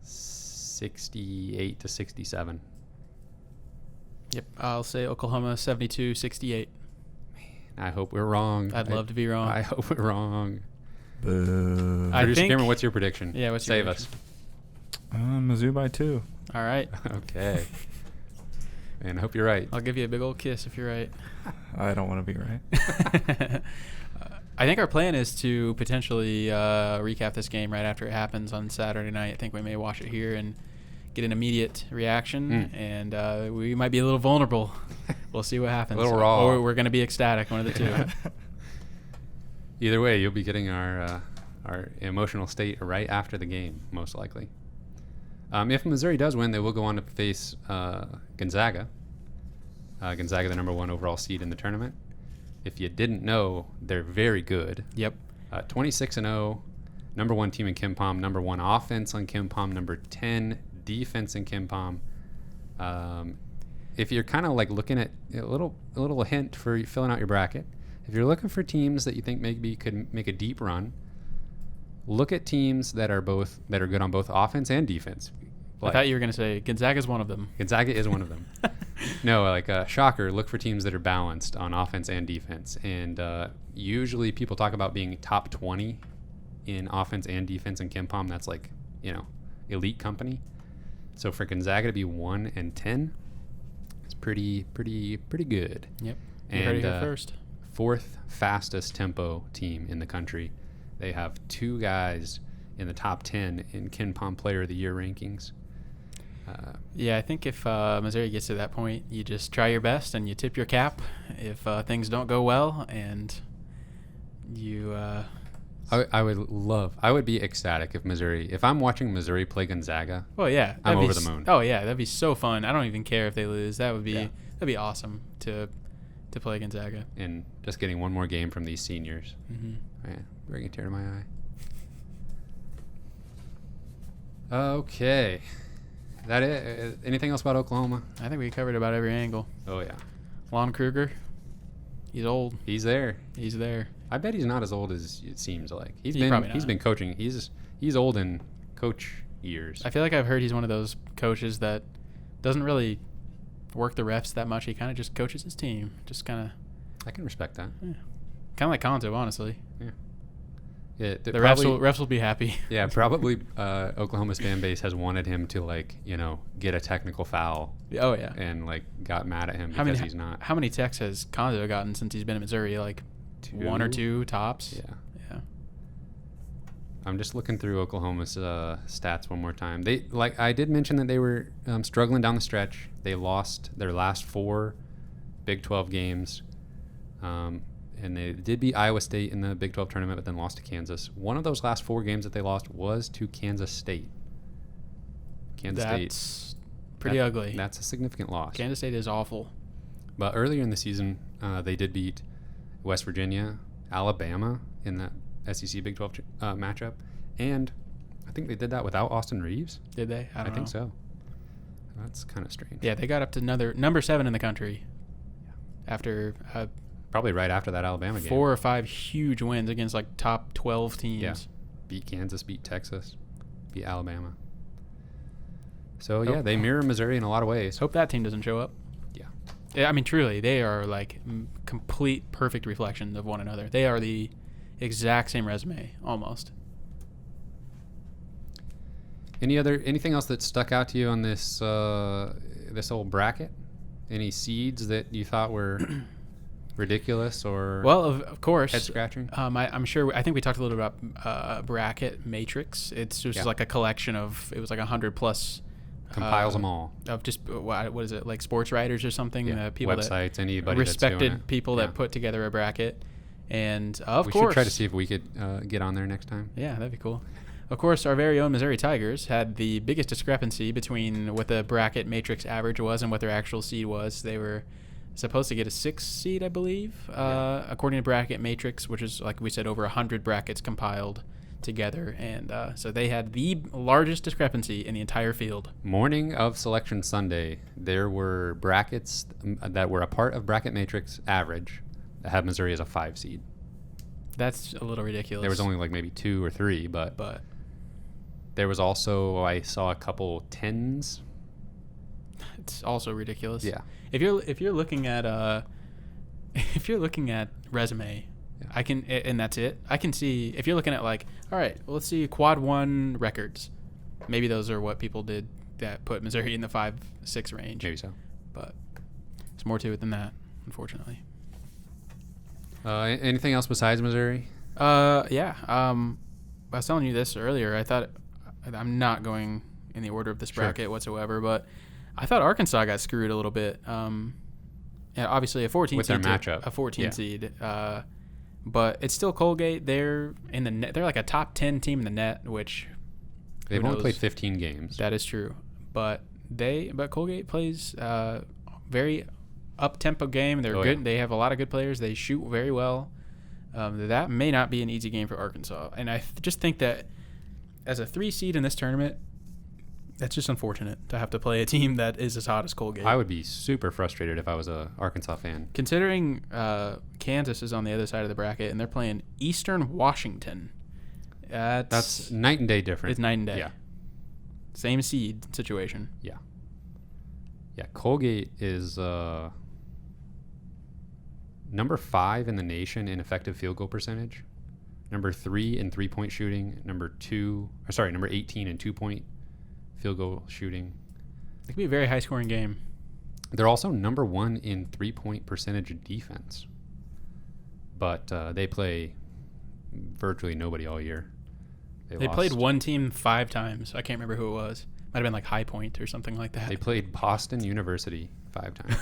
68-67. Yep. I'll say Oklahoma 72-68. I hope we're wrong. I'd love to be wrong. I hope we're wrong. Boo. Producer Cameron, what's your prediction? Yeah, what's your Save prediction? us. Mizzou by 2. All right. Okay. And I hope you're right. I'll give you a big old kiss if you're right. I don't want to be right. I think our plan is to potentially recap this game right after it happens on Saturday night. I think we may watch it here and get an immediate reaction, and we might be a little vulnerable. We'll see what happens. A little raw. Or we're going to be ecstatic, one of the two. Either way, you'll be getting our emotional state right after the game, most likely. If Missouri does win, they will go on to face Gonzaga. Gonzaga, the number 1 overall seed in the tournament. If you didn't know, they're very good. Yep. 26-0, number 1 team in KenPom, number 1 offense on KenPom, number 10 defense in KenPom. If you're kind of like looking at a little hint for filling out your bracket, if you're looking for teams that you think maybe could make a deep run, look at teams that are good on both offense and defense. I thought you were going to say Gonzaga's one of them. Gonzaga is one of them. No, shocker, look for teams that are balanced on offense and defense. And usually people talk about being top 20 in offense and defense in KenPom. That's elite company. So for Gonzaga to be 1 and 10, it's pretty good. Yep. And heard it here first. 4th fastest tempo team in the country. They have 2 guys in the top 10 in KenPom Player of the Year rankings. Yeah, I think if Missouri gets to that point, you just try your best and you tip your cap if things don't go well, and you... I would be ecstatic if I'm watching Missouri play Gonzaga. Well, yeah. I'm over the moon. Oh, yeah, that'd be so fun. I don't even care if they lose. That'd be awesome to play Gonzaga. And just getting one more game from these seniors. Mm-hmm. Man, bring a tear to my eye. Okay. That it? Anything else about Oklahoma? I think we covered about every angle. Oh, yeah. Lon Kruger, he's old. He's there. He's there. I bet he's not as old as it seems like. He's not. been coaching. He's old in coach years. I feel like I've heard he's one of those coaches that doesn't really work the refs that much. He kind of just coaches his team. Just kind of. I can respect that. Yeah. Kind of like Konzo, honestly. Yeah. Yeah, the refs will be happy. Yeah, probably Oklahoma's fan base has wanted him to get a technical foul. Oh yeah. And got mad at him because he's not. How many techs has Konzo gotten since he's been in Missouri? 2? 1 or 2 tops. Yeah. Yeah. I'm just looking through Oklahoma's stats one more time. I did mention that they were struggling down the stretch. They lost their last 4 Big 12 games. And they did beat Iowa State in the Big 12 tournament, but then lost to Kansas. One of those last 4 games that they lost was to Kansas State. That's pretty ugly. That's a significant loss. Kansas State is awful. But earlier in the season, they did beat West Virginia, Alabama in that SEC Big 12 matchup. And I think they did that without Austin Reeves. Did they? I think so. That's kind of strange. Yeah, they got up to number 7 in the country after... probably right after that Alabama game. 4 or 5 huge wins against top 12 teams. Yeah. Beat Kansas, beat Texas, beat Alabama. So yeah, they mirror Missouri in a lot of ways. Hope that team doesn't show up. Yeah. I mean, truly, they are complete perfect reflection of one another. They are the exact same resume, almost. Anything else that stuck out to you on this this old bracket? Any seeds that you thought were ridiculous or of course head scratching? I'm sure. I think we talked a little about bracket matrix. It's just like a collection of. It was 100 plus. Compiles them all of just what is it, like sports writers or something? People websites, anybody respected that's doing it. people that put together a bracket, and of we course should try to see if we could get on there next time. Yeah, that'd be cool. Of course, our very own Missouri Tigers had the biggest discrepancy between what the bracket matrix average was and what their actual seed was. They were supposed to get a 6 seed, I believe, according to bracket matrix, which is, like we said, over 100 brackets compiled together, and so they had the largest discrepancy in the entire field. Morning of Selection Sunday, there were brackets that were a part of bracket matrix average that had Missouri as a 5 seed. That's a little ridiculous. There was only like maybe 2 or 3, but there was also, I saw a couple 10s. It's also ridiculous. Yeah. If you're looking at resume, Yeah. I can, and that's it. I can see if you're looking at like, all right, well, let's see quad 1 records. Maybe those are what people did that put Missouri in the 5-6 range. Maybe so. But there's more to it than that, unfortunately. Anything else besides Missouri? Yeah. I was telling you this earlier. I thought I'm not going in the order of this bracket whatsoever, but I thought Arkansas got screwed a little bit. Yeah, obviously a 14 with seed their matchup. A 14 seed. But it's still Colgate. They're in the net. They're like a top 10 team in the net, which They've only played 15 games. that is true. But Colgate plays very up-tempo game. They're good. Yeah. They have a lot of good players. They shoot very well. That may not be an easy game for Arkansas. And I just think that as a 3 seed in this tournament, that's just unfortunate to have to play a team that is as hot as Colgate. I would be super frustrated if I was a Arkansas fan. Considering Kansas is on the other side of the bracket and they're playing Eastern Washington. That's night and day different. It's night and day. Yeah. Same seed situation. Yeah. Colgate is number 5 in the nation in effective field goal percentage, number 3 in 3-point shooting, number 18 in 2-point field goal shooting. It could be a very high-scoring game. They're also number 1 in 3-point percentage defense, but they play virtually nobody all year. They played one team 5 times. I can't remember who it was. Might have been like High Point or something like that. They played Boston University 5 times.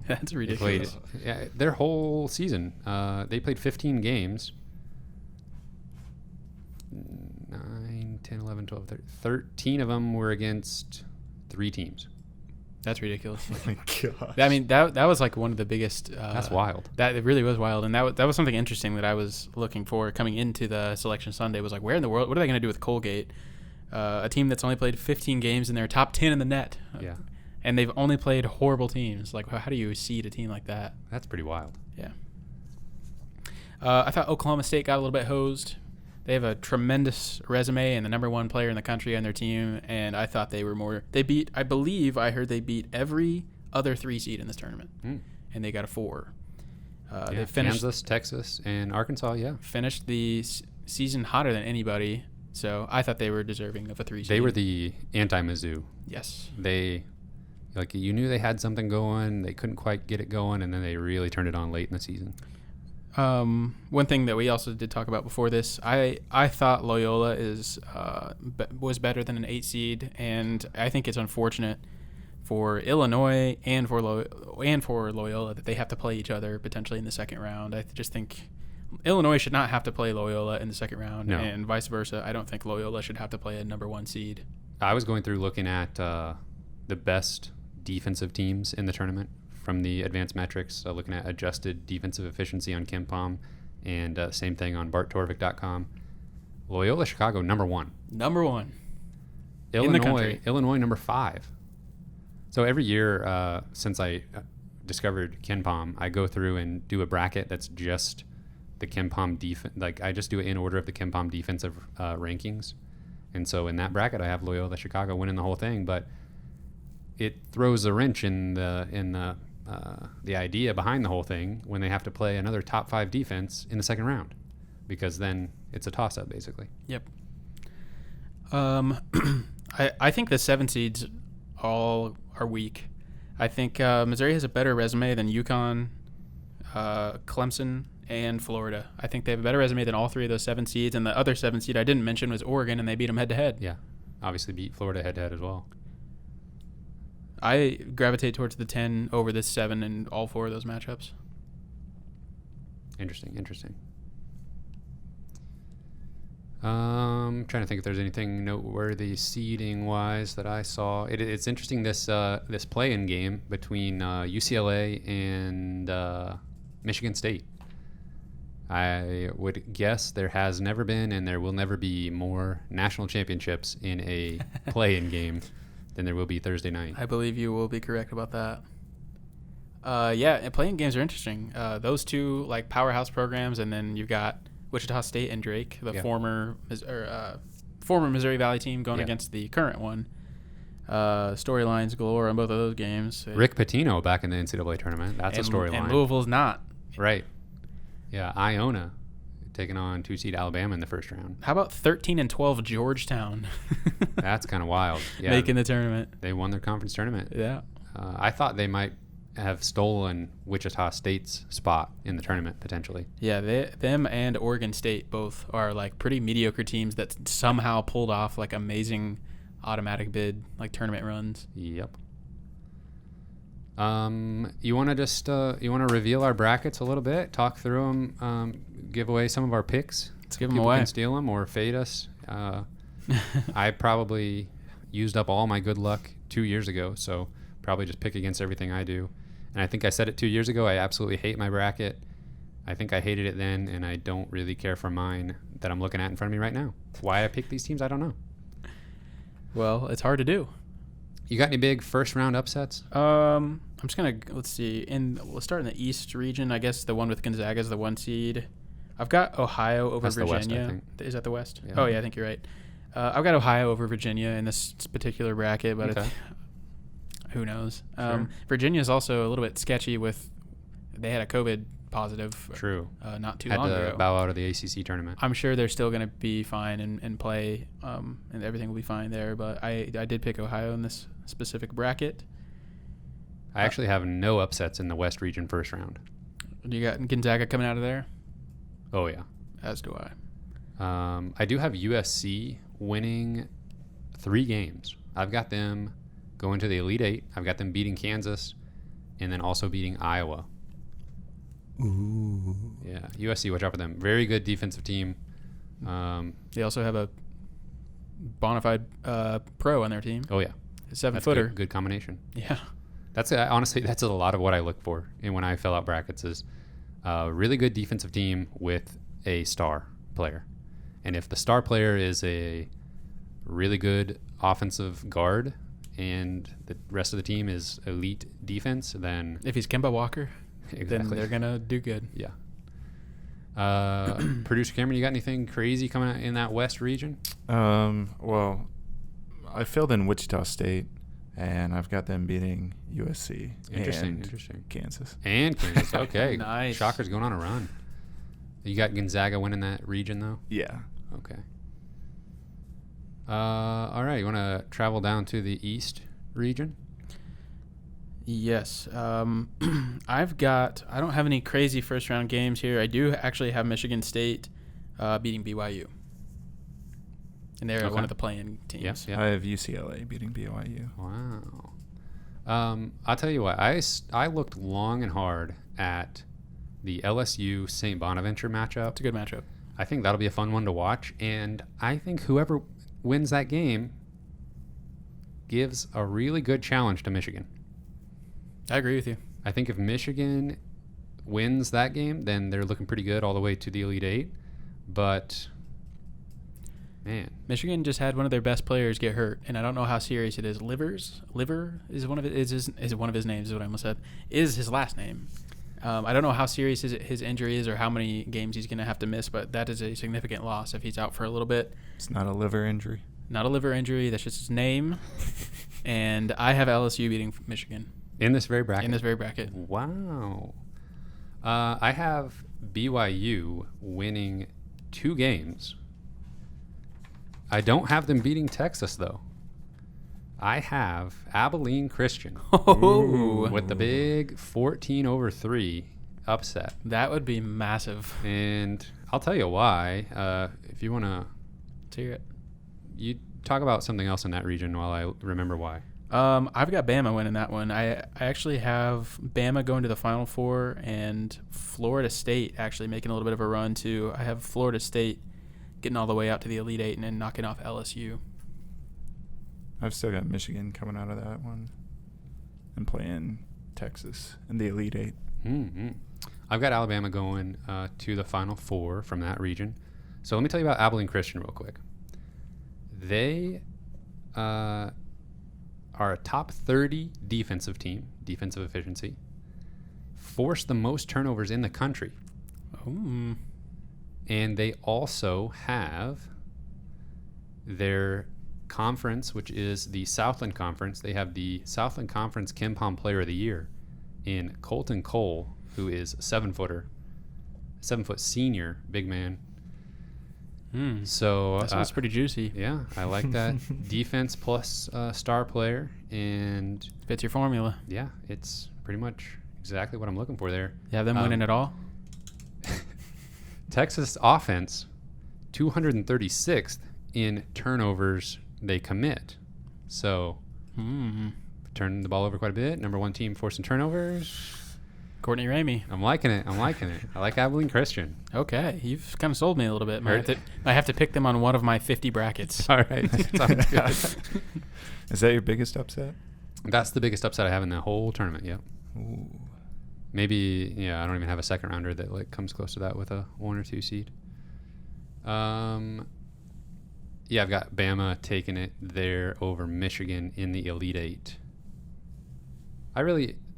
That's ridiculous. They played their whole season. They played 15 games. 9, 10, 11, 12, 13 of them were against 3 teams. That's ridiculous. Oh my gosh. I mean, that was like one of the biggest. That's wild. That it really was wild, and that was something interesting that I was looking for coming into the Selection Sunday. Was like, where in the world? What are they going to do with Colgate, a team that's only played 15 games and they're top 10 in the net? Yeah, and they've only played horrible teams. Like, how do you seed a team like that? that's pretty wild. Yeah. I thought Oklahoma State got a little bit hosed. They have a tremendous resume and the number 1 player in the country on their team, and I thought they were more. They beat. I believe I heard they beat every other 3 seed in this tournament, and they got a 4. They finished Kansas, Texas, and Arkansas. Yeah, finished the season hotter than anybody. So I thought they were deserving of a 3 seed. they were the anti-Mizzou. Yes. They, like, you knew they had something going. They couldn't quite get it going, and then they really turned it on late in the season. One thing that we also did talk about before this, I thought Loyola was better than an 8 seed, and I think it's unfortunate for Illinois and for Loyola that they have to play each other potentially in the second round. I just think Illinois should not have to play Loyola in the second round, and vice versa. I don't think Loyola should have to play a number 1 seed. I was going through looking at the best defensive teams in the tournament from the advanced metrics, looking at adjusted defensive efficiency on KenPom, and same thing on BartTorvik.com. Loyola Chicago, number 1. Number 1. Illinois, in the country. Illinois, number 5. So every year since I discovered KenPom, I go through and do a bracket that's just the KenPom defense. Like, I just do it in order of the KenPom defensive rankings. And so in that bracket, I have Loyola Chicago winning the whole thing, but it throws a wrench in the idea behind the whole thing when they have to play another top 5 defense in the second round, because then it's a toss-up basically. Yep. I think the 7 seeds all are weak. I think Missouri has a better resume than UConn, Clemson, and Florida. I think they have a better resume than all 3 of those 7 seeds, and the other 7 seed I didn't mention was Oregon, and they beat them head-to-head. Yeah, obviously beat Florida head-to-head as well. I gravitate towards the 10 over the 7 in all 4 of those matchups. Interesting. Trying to think if there's anything noteworthy seeding-wise that I saw. It's interesting, this play-in game between UCLA and Michigan State. I would guess there has never been and there will never be more national championships in a play-in game than there will be Thursday night. I believe you will be correct about that. Yeah, and playing games are interesting. Those two like powerhouse programs, and then you've got Wichita State and Drake, the former Missouri Valley team going against the current one. Storylines galore on both of those games. Rick Pitino back in the NCAA tournament. That's a storyline. And Louisville's not. Right. Yeah, Iona taking on 2-seed Alabama in the first round. How about 13-12 Georgetown? That's kind of wild. Yeah, making the tournament. They won their conference tournament. Yeah. I thought they might have stolen Wichita State's spot in the tournament potentially. Yeah, them and Oregon State both are like pretty mediocre teams that somehow pulled off like amazing automatic bid like tournament runs. Yep. You want to just reveal our brackets a little bit, talk through them, give away some of our picks. Let's give them People away. can steal them or fade us. I probably used up all my good luck 2 years ago, so probably just pick against everything I do. And I think I said it 2 years ago. I absolutely hate my bracket. I think I hated it then, and I don't really care for mine that I'm looking at in front of me right now. Why I picked these teams, I don't know. Well, it's hard to do. You got any big first round upsets? I'm just let's see. Let's start in the East region. I guess the one with Gonzaga is the 1 seed. I've got Ohio over That's the Virginia. West, I think. Is that the West? Yeah. Oh yeah, I think you're right. I've got Ohio over Virginia in this particular bracket, but Okay. who knows? Sure. Virginia is also a little bit sketchy with they had a COVID positive. True. Not too Had long to ago. bow out of the ACC tournament. I'm sure they're still going to be fine and play, and everything will be fine there. But I did pick Ohio in this specific bracket. I actually have no upsets in the West region first round. You got Gonzaga coming out of there, Oh, yeah. as do I. I do have USC winning 3 games. I've got them going to the Elite Eight. I've got them beating Kansas and then also beating Iowa. Ooh. Yeah, USC, watch out for them. Very good defensive team. They also have a bona fide pro on their team, Oh, yeah. a 7 That's footer. good combination. Yeah. That's honestly, that's a lot of what I look for and when I fill out brackets is a really good defensive team with a star player. And if the star player is a really good offensive guard and the rest of the team is elite defense, then If he's Kemba Walker, then exactly. they're gonna do good. Yeah. Producer Cameron, you got anything crazy coming out in that West region? Well, I filled in Wichita State, and I've got them beating USC and Kansas. And Kansas. Okay. Nice. Shockers going on a run. You got Gonzaga winning that region, though? Yeah. Okay. All right. You want to travel down to the East region? Yes. I don't have any crazy first round games here. I do actually have Michigan State beating BYU. And they're Okay. one of the play-in teams. Yeah. I have UCLA beating BYU. Wow. I'll tell you what. I looked long and hard at the LSU St. Bonaventure matchup. It's a good matchup. I think that'll be a fun one to watch, and I think whoever wins that game gives a really good challenge to Michigan. I agree with you. I think if Michigan wins that game, then they're looking pretty good all the way to the Elite Eight. But man, Michigan just had one of their best players get hurt, and I don't know how serious it is. Liver is one of one of his names. Is what I almost said. Is his last name. I don't know how serious his injury is or how many games he's going to have to miss, but that is a significant loss if he's out for a little bit. It's not a liver injury. Not a liver injury. That's just his name. And I have LSU beating Michigan in this very bracket. in this very bracket. Wow. I have BYU winning 2 games. I don't have them beating Texas, though. I have Abilene Christian with the big 14-3 upset. That would be massive. And I'll tell you why. If you want to... Let's hear it. You talk about something else in that region while I remember why. I've got Bama winning that one. I actually have Bama going to the Final Four and Florida State actually making a little bit of a run, too. I have Florida State getting all the way out to the Elite Eight and then knocking off LSU. I've still got Michigan coming out of that one and playing Texas in the Elite Eight. Mm-hmm. I've got Alabama going to the Final Four from that region. So let me tell you about Abilene Christian real quick. They are a top 30 defensive team, defensive efficiency. Force the most turnovers in the country. Ooh. And they also have their conference, which is the Southland Conference. They have the Southland Conference KenPom Player of the Year in Colton Cole, who is a 7-foot senior, big man. So that sounds pretty juicy. Yeah, I like that. Defense plus star player, and fits your formula. Yeah, it's pretty much exactly what I'm looking for there. You have them winning it all? Texas offense, 236th in turnovers they commit. So, turning the ball over quite a bit. Number 1 team forcing turnovers. Courtney Ramey. I'm liking it. I like Abilene Christian. Okay. You've kind of sold me a little bit. I have to pick them on one of my 50 brackets. All right. Sounds good. Is that your biggest upset? That's the biggest upset I have in the whole tournament, yep. Ooh. Maybe, I don't even have a second rounder that like comes close to that with a 1 or 2 seed. I've got Bama taking it there over Michigan in the Elite Eight.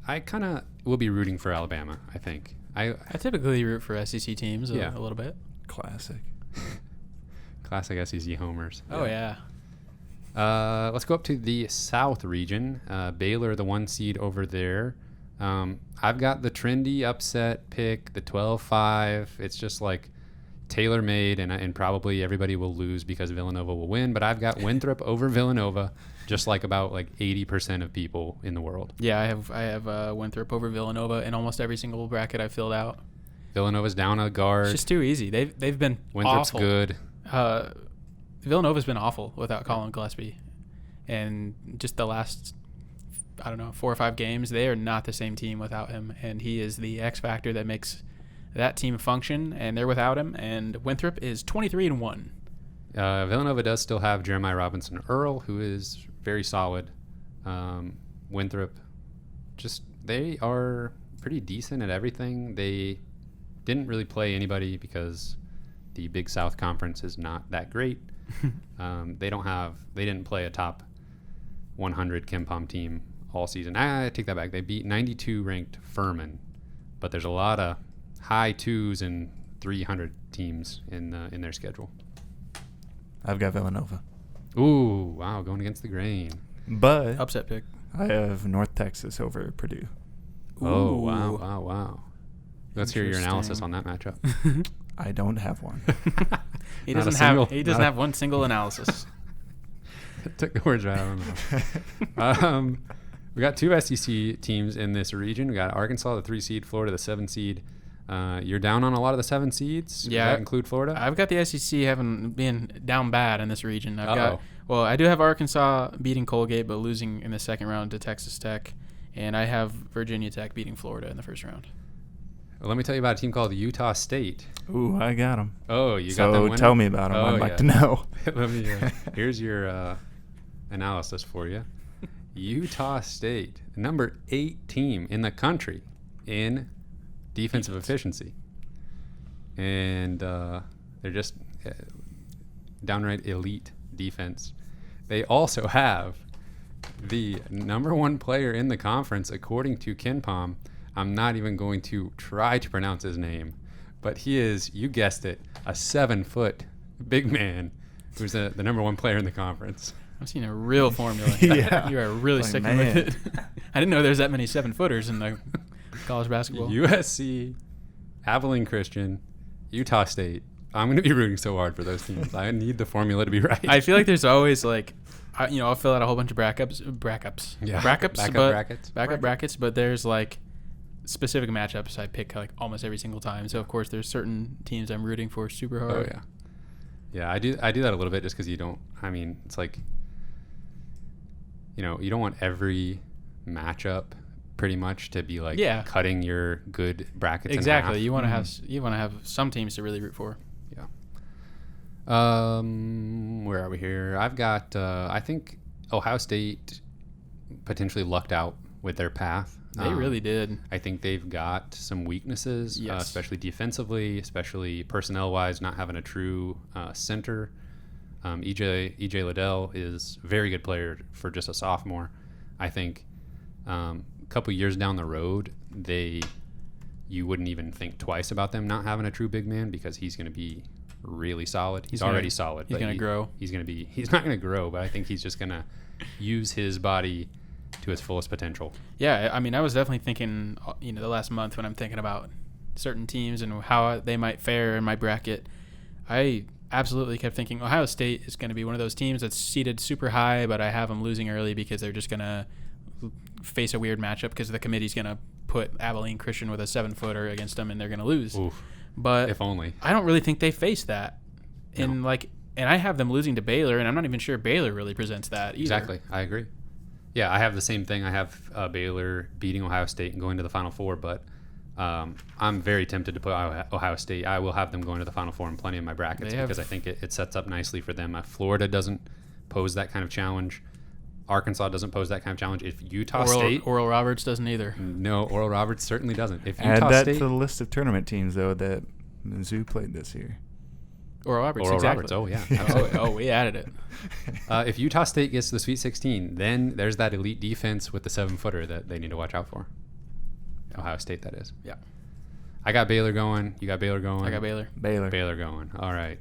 I kind of will be rooting for Alabama, I think. I typically root for SEC teams a little bit. Classic SEC homers. Oh, yeah. Let's go up to the South region. Baylor, the 1 seed over there. I've got the trendy upset pick, the 12-5. It's just like tailor-made, and probably everybody will lose because Villanova will win. But I've got Winthrop over Villanova, just like about like 80% of people in the world. Yeah, I have Winthrop over Villanova in almost every single bracket I filled out. Villanova's down a guard. It's just too easy. They've been Winthrop's awful. Good. Villanova's been awful without Colin Gillespie, and just the last 4 or 5 games, they are not the same team without him, and he is the X factor that makes that team function, and they're without him. And Winthrop is 23-1. Villanova does still have Jeremiah Robinson Earl, who is very solid. Winthrop, they are pretty decent at everything. They didn't really play anybody because the Big South Conference is not that great. They didn't play a top 100 KenPom team all season. I take that back. They beat 92 ranked Furman, but there's a lot of high 2s and 300 teams in their schedule. I've got Villanova. Ooh, wow, going against the grain. But upset pick. I have North Texas over Purdue. Oh, wow. Let's hear your analysis on that matchup. I don't have one. He doesn't have one single analysis. Took the words right out of my mouth. We got 2 SEC teams in this region. We got Arkansas, the 3 seed, Florida, the 7 seed. You're down on a lot of the 7 seeds. Yeah, does that include Florida? I've got the SEC being down bad in this region. I do have Arkansas beating Colgate but losing in the second round to Texas Tech, and I have Virginia Tech beating Florida in the first round. Well, let me tell you about a team called Utah State. Ooh, I got them. Oh, you got them winning? So tell me about them. I'd like to know. Let me. Here's your analysis for you. Utah State, number 8 team in the country in defensive efficiency. And they're just downright elite defense. They also have the number 1 player in the conference, according to KenPom. I'm not even going to try to pronounce his name, but he is, you guessed it, a 7-foot big man who's the number 1 player in the conference. I've seen a real formula. Yeah. You are really sticking with it. I didn't know there's that many 7-footers in the college basketball. USC, Abilene Christian, Utah State. I'm going to be rooting so hard for those teams. I need the formula to be right. I feel like there's always I'll fill out a whole bunch of brackets. Yeah. Backup brackets, but there's like specific matchups I pick like almost every single time. So of course there's certain teams I'm rooting for super hard. Oh yeah. Yeah, I do that a little bit just because it's like, you don't want every matchup pretty much to be like cutting your good brackets exactly. in half. You want to have some teams to really root for. Yeah. Where are we here? I've got I think Ohio State potentially lucked out with their path. They really did. I think they've got some weaknesses, Yes. Especially defensively, especially personnel-wise, not having a true center. EJ Liddell is a very good player for just a sophomore. I think a couple years down the road, you wouldn't even think twice about them not having a true big man because he's going to be really solid. He's already solid. He's going to grow. He's not going to grow, but I think he's just going to use his body to its fullest potential. Yeah, I mean, I was definitely thinking, the last month when I'm thinking about certain teams and how they might fare in my bracket, I absolutely kept thinking Ohio State is going to be one of those teams that's seeded super high, but I have them losing early because they're just going to face a weird matchup because the committee's going to put Abilene Christian with a 7-footer against them and they're going to lose. Oof. But if only. I don't really think they face that. No. And I have them losing to Baylor, and I'm not even sure Baylor really presents that either. Exactly. I agree. Yeah, I have the same thing. I have Baylor beating Ohio State and going to the Final Four, but I'm very tempted to put Ohio State. I will have them going to the Final Four in plenty of my brackets because I think it sets up nicely for them. Florida doesn't pose that kind of challenge. Arkansas doesn't pose that kind of challenge. If Utah State... Oral Roberts doesn't either. No, Oral Roberts certainly doesn't. If Add Utah that State, to the list of tournament teams, though, that Mizzou played this year. Oral Roberts, Oral exactly. Roberts, oh yeah. we added it. If Utah State gets to the Sweet 16, then there's that elite defense with the 7-footer that they need to watch out for. Ohio State, that is. Yeah. I got Baylor going. You got Baylor going. I got Baylor. Baylor going. All right.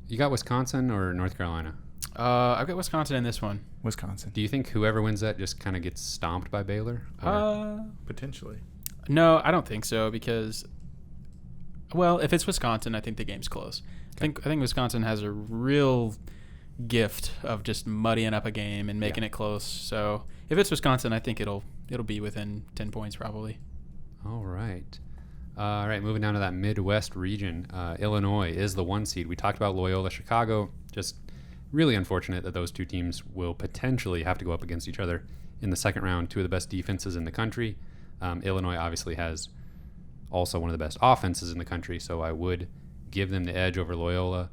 You got Wisconsin or North Carolina? I've got Wisconsin in this one. Wisconsin. Do you think whoever wins that just kind of gets stomped by Baylor? Potentially. No, I don't think so because, well, if it's Wisconsin, I think the game's close. Okay. I think Wisconsin has a real gift of just muddying up a game and making it close. So if it's Wisconsin, I think it'll be within 10 points probably. All right. Moving down to that Midwest region. Illinois is the 1 seed. We talked about Loyola Chicago. Just really unfortunate that those two teams will potentially have to go up against each other in the second round. Two of the best defenses in the country. Illinois obviously has also one of the best offenses in the country, so I would give them the edge over Loyola.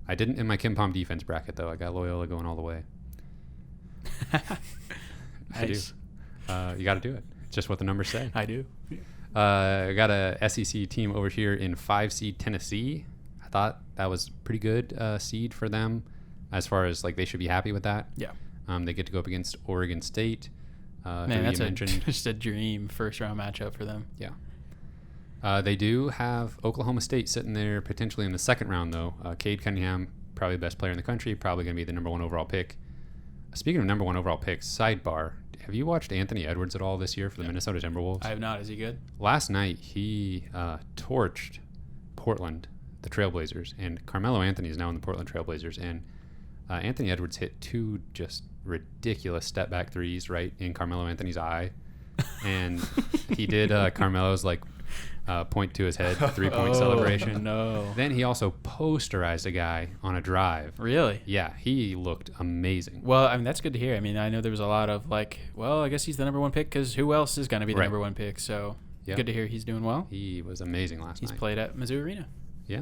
I didn't in my Kim Pom defense bracket, though. I got Loyola going all the way. I do. You got to do it. It's just what the numbers say. I do. I got a SEC team over here in 5 seed Tennessee. I thought that was pretty good seed for them as far as like they should be happy with that. Yeah. They get to go up against Oregon State. Man, that's just a dream first round matchup for them. Yeah. They do have Oklahoma State sitting there potentially in the second round, though. Cade Cunningham, probably the best player in the country, probably going to be the number 1 overall pick. Speaking of number 1 overall picks, sidebar, have you watched Anthony Edwards at all this year for the Minnesota Timberwolves? I have not. Is he good? Last night, he torched Portland, the Trailblazers, and Carmelo Anthony is now in the Portland Trailblazers, and Anthony Edwards hit 2 just ridiculous step-back threes right in Carmelo Anthony's eye, and he did Carmelo's point to his head 3-point celebration. No. Then he also posterized a guy on a drive. Really? Yeah, he looked amazing. Well, I mean, that's good to hear. I mean, I know there was a lot of I guess he's the number 1 pick because who else is going to be the number 1 pick? So good to hear he's doing well. He was amazing last night. He's played at Mizzou Arena. Yeah.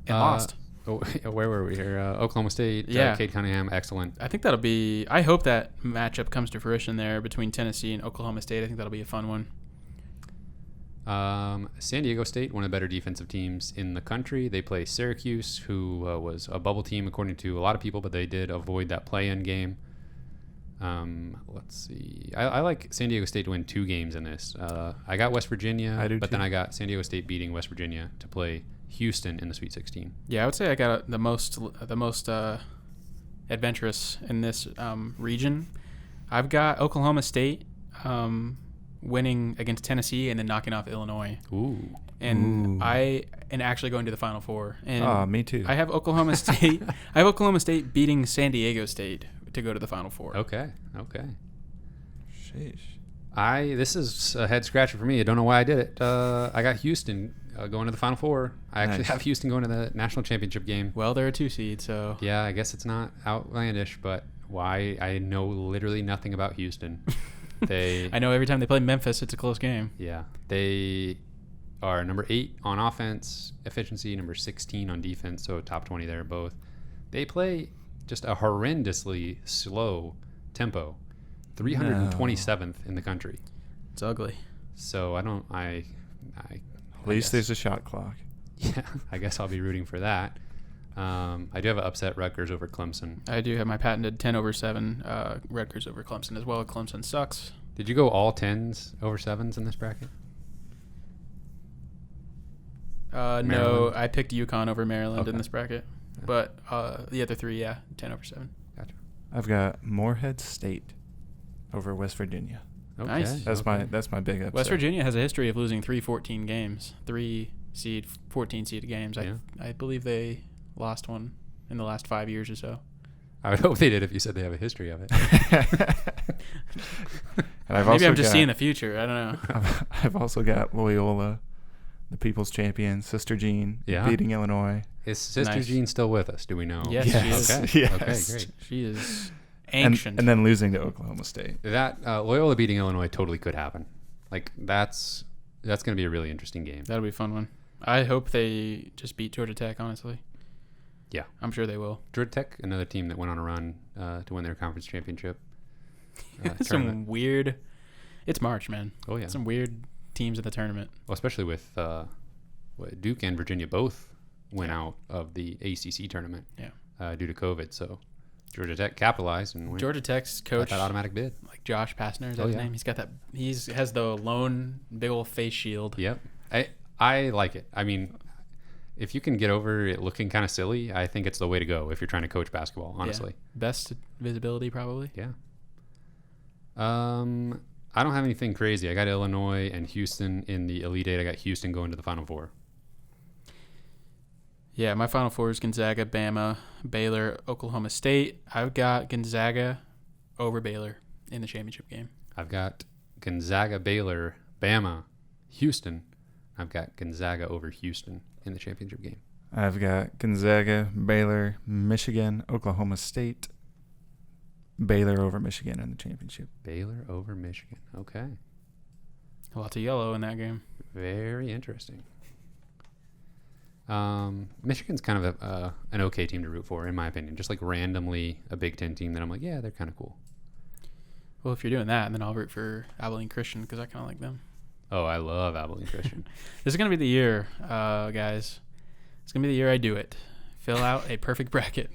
And lost. Where were we here? Oklahoma State. Cade Cunningham, excellent. I think I hope that matchup comes to fruition there between Tennessee and Oklahoma State. I think that'll be a fun one. San Diego State, one of the better defensive teams in the country. They play Syracuse, who was a bubble team according to a lot of people, but they did avoid that play-in game. Let's see. I like San Diego State to win 2 games in this. I got West Virginia, but then I got San Diego State beating West Virginia to play Houston in the Sweet 16. Yeah, I would say I got the most adventurous in this region. I've got Oklahoma State winning against Tennessee and then knocking off Illinois. Ooh. And actually going to the Final Four. And me too. I have Oklahoma State. I have Oklahoma State beating San Diego State to go to the Final Four. Okay. Sheesh. This is a head scratcher for me. I don't know why I did it. I got Houston going to the Final Four. I actually have Houston going to the national championship game. Well, they're a 2 seed, so yeah, I guess it's not outlandish, but why? I know literally nothing about Houston. I know every time they play Memphis, it's a close game. Yeah, they are number 8 on offense efficiency, number 16 on defense, so top 20 there both. They play just a horrendously slow tempo. 327th in the country. It's ugly. So at least there's a shot clock. Yeah, I guess I'll be rooting for that. I do have an upset Rutgers over Clemson. I do have my patented 10/7 Rutgers over Clemson as well. Clemson sucks. Did you go all 10s over 7s in this bracket? No, I picked UConn over Maryland in Okay. this bracket. But the other three, 10/7. Gotcha. I've got Morehead State over West Virginia. Okay. Nice. That's my big upset. West Virginia has a history of losing 3-14 games, 14-seed games. Yeah. I believe they lost one in the last 5 years or so. I would hope they did if you said they have a history of it. And Maybe I'm just seeing the future. I don't know. I've also got Loyola, the People's Champion, Sister Jean, beating Illinois. Is Sister Jean still with us? Do we know? Yes, she is. Okay. Yes. Okay, great. She is ancient. And then losing to Oklahoma State. That Loyola beating Illinois totally could happen. Like that's going to be a really interesting game. That'll be a fun one. I hope they just beat Georgia Tech, honestly. Yeah. I'm sure they will. Georgia Tech, another team that went on a run to win their conference championship. Some weird. It's March, man. Oh yeah. Some weird teams in the tournament. Well, especially with Duke and Virginia both went out of the ACC tournament. Yeah. Due to COVID, so Georgia Tech capitalized and went. Georgia Tech's coach, that automatic bid. like Josh Pastner, is that his name? He's got that. Has the lone big old face shield. Yep. I like it. I mean, if you can get over it looking kind of silly, I think it's the way to go if you're trying to coach basketball, honestly. Yeah. Best visibility, probably. Yeah. I don't have anything crazy. I got Illinois and Houston in the Elite Eight. I got Houston going to the Final Four. Yeah, my Final Four is Gonzaga, Bama, Baylor, Oklahoma State. I've got Gonzaga over Baylor in the championship game. I've got Gonzaga, Baylor, Bama, Houston. I've got Gonzaga over Houston in the championship game. I've got Gonzaga, Baylor, Michigan, Oklahoma State, Baylor over Michigan in the championship. Baylor over Michigan. Okay. Lots of yellow in that game. Very interesting. Michigan's kind of an okay team to root for, in my opinion. Just like randomly a Big Ten team that I'm like, yeah, they're kind of cool. Well, if you're doing that, then I'll root for Abilene Christian because I kind of like them. Oh, I love Abilene Christian. This is going to be the year, guys. It's going to be the year I do it. Fill out a perfect bracket.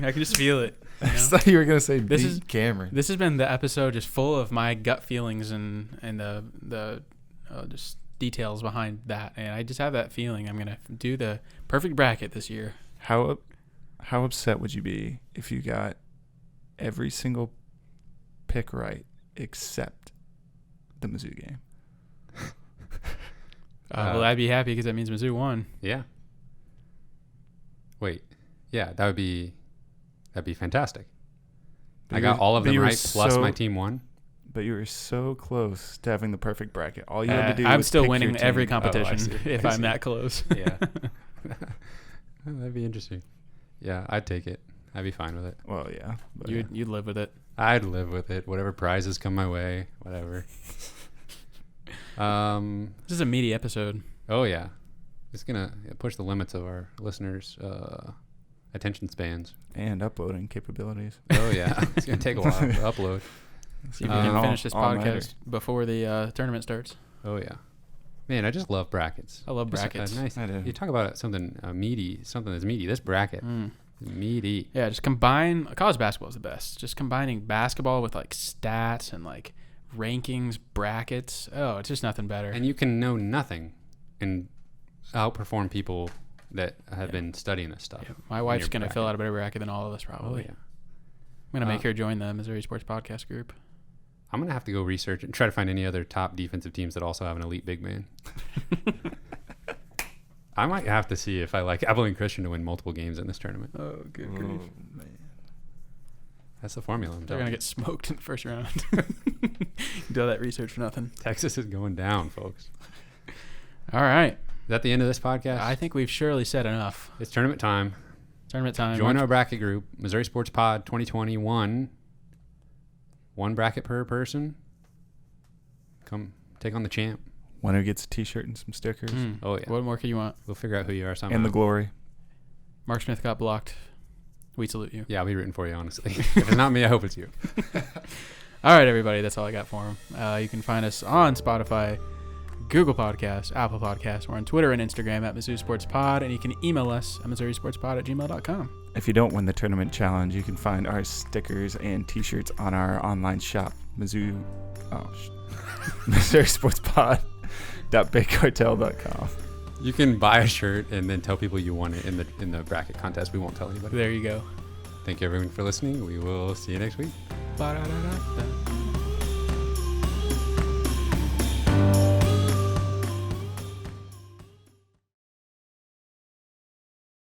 I can just feel it. You know? I thought you were going to say Cameron. This has been the episode just full of my gut feelings and the just details behind that. And I just have that feeling I'm going to do the perfect bracket this year. How upset would you be if you got every single pick right except the Mizzou game? Well, I'd be happy because that means Mizzou won. Yeah. Wait. Yeah, that'd be fantastic. I got all of them right, plus my team won. But you were so close to having the perfect bracket. All you had to do I'm was still pick winning your team. every competition if I'm that close. Yeah. That'd be interesting. Yeah, I'd take it. I'd be fine with it. Well, yeah. You'd live with it. I'd live with it. Whatever prizes come my way, whatever. This is a meaty episode. Oh, yeah. It's going to push the limits of our listeners' attention spans. And uploading capabilities. Oh, yeah. It's going to take a while to upload. See if we can finish this podcast before the tournament starts. Oh, yeah. Man, I just love brackets. I love brackets. Nice. I do. You talk about something meaty, something that's meaty. This bracket, meaty. Yeah, just combine. College basketball is the best. Just combining basketball with like stats and like rankings, brackets. Oh, it's just nothing better. And you can know nothing and outperform people that have been studying this stuff. Yeah, my wife's going to fill out a better bracket than all of us probably. Oh, yeah. I'm going to make her join the Missouri Sports Podcast group. I'm going to have to go research and try to find any other top defensive teams that also have an elite big man. I might have to see if I like Abilene Christian to win multiple games in this tournament. Oh, good grief. Man. That's the formula. They're going to get smoked in the first round. Do all that research for nothing. Texas is going down, folks. All right. Is that the end of this podcast? I think we've surely said enough. It's tournament time. Tournament time. Join our bracket group, Missouri Sports Pod 2021. One bracket per person. Come take on the champ. One who gets a T-shirt and some stickers. Oh, yeah. What more could you want? We'll figure out who you are somehow. And the glory. Mark Smith got blocked We salute you. Yeah, I'll be rooting for you, honestly. If it's not me, I hope it's you. All right, everybody. That's all I got for him. You can find us on Spotify, Google Podcasts, Apple Podcasts. We're on Twitter and Instagram at Mizzou Sports Pod, and you can email us at MissouriSportsPod@gmail.com. If you don't win the tournament challenge, you can find our stickers and T-shirts on our online shop, MissouriSportsPod.BigCartel.com. You can buy a shirt and then tell people you won it in the bracket contest. We won't tell anybody. There you go. Thank you, everyone, for listening. We will see you next week. Ba-da-da-da-da.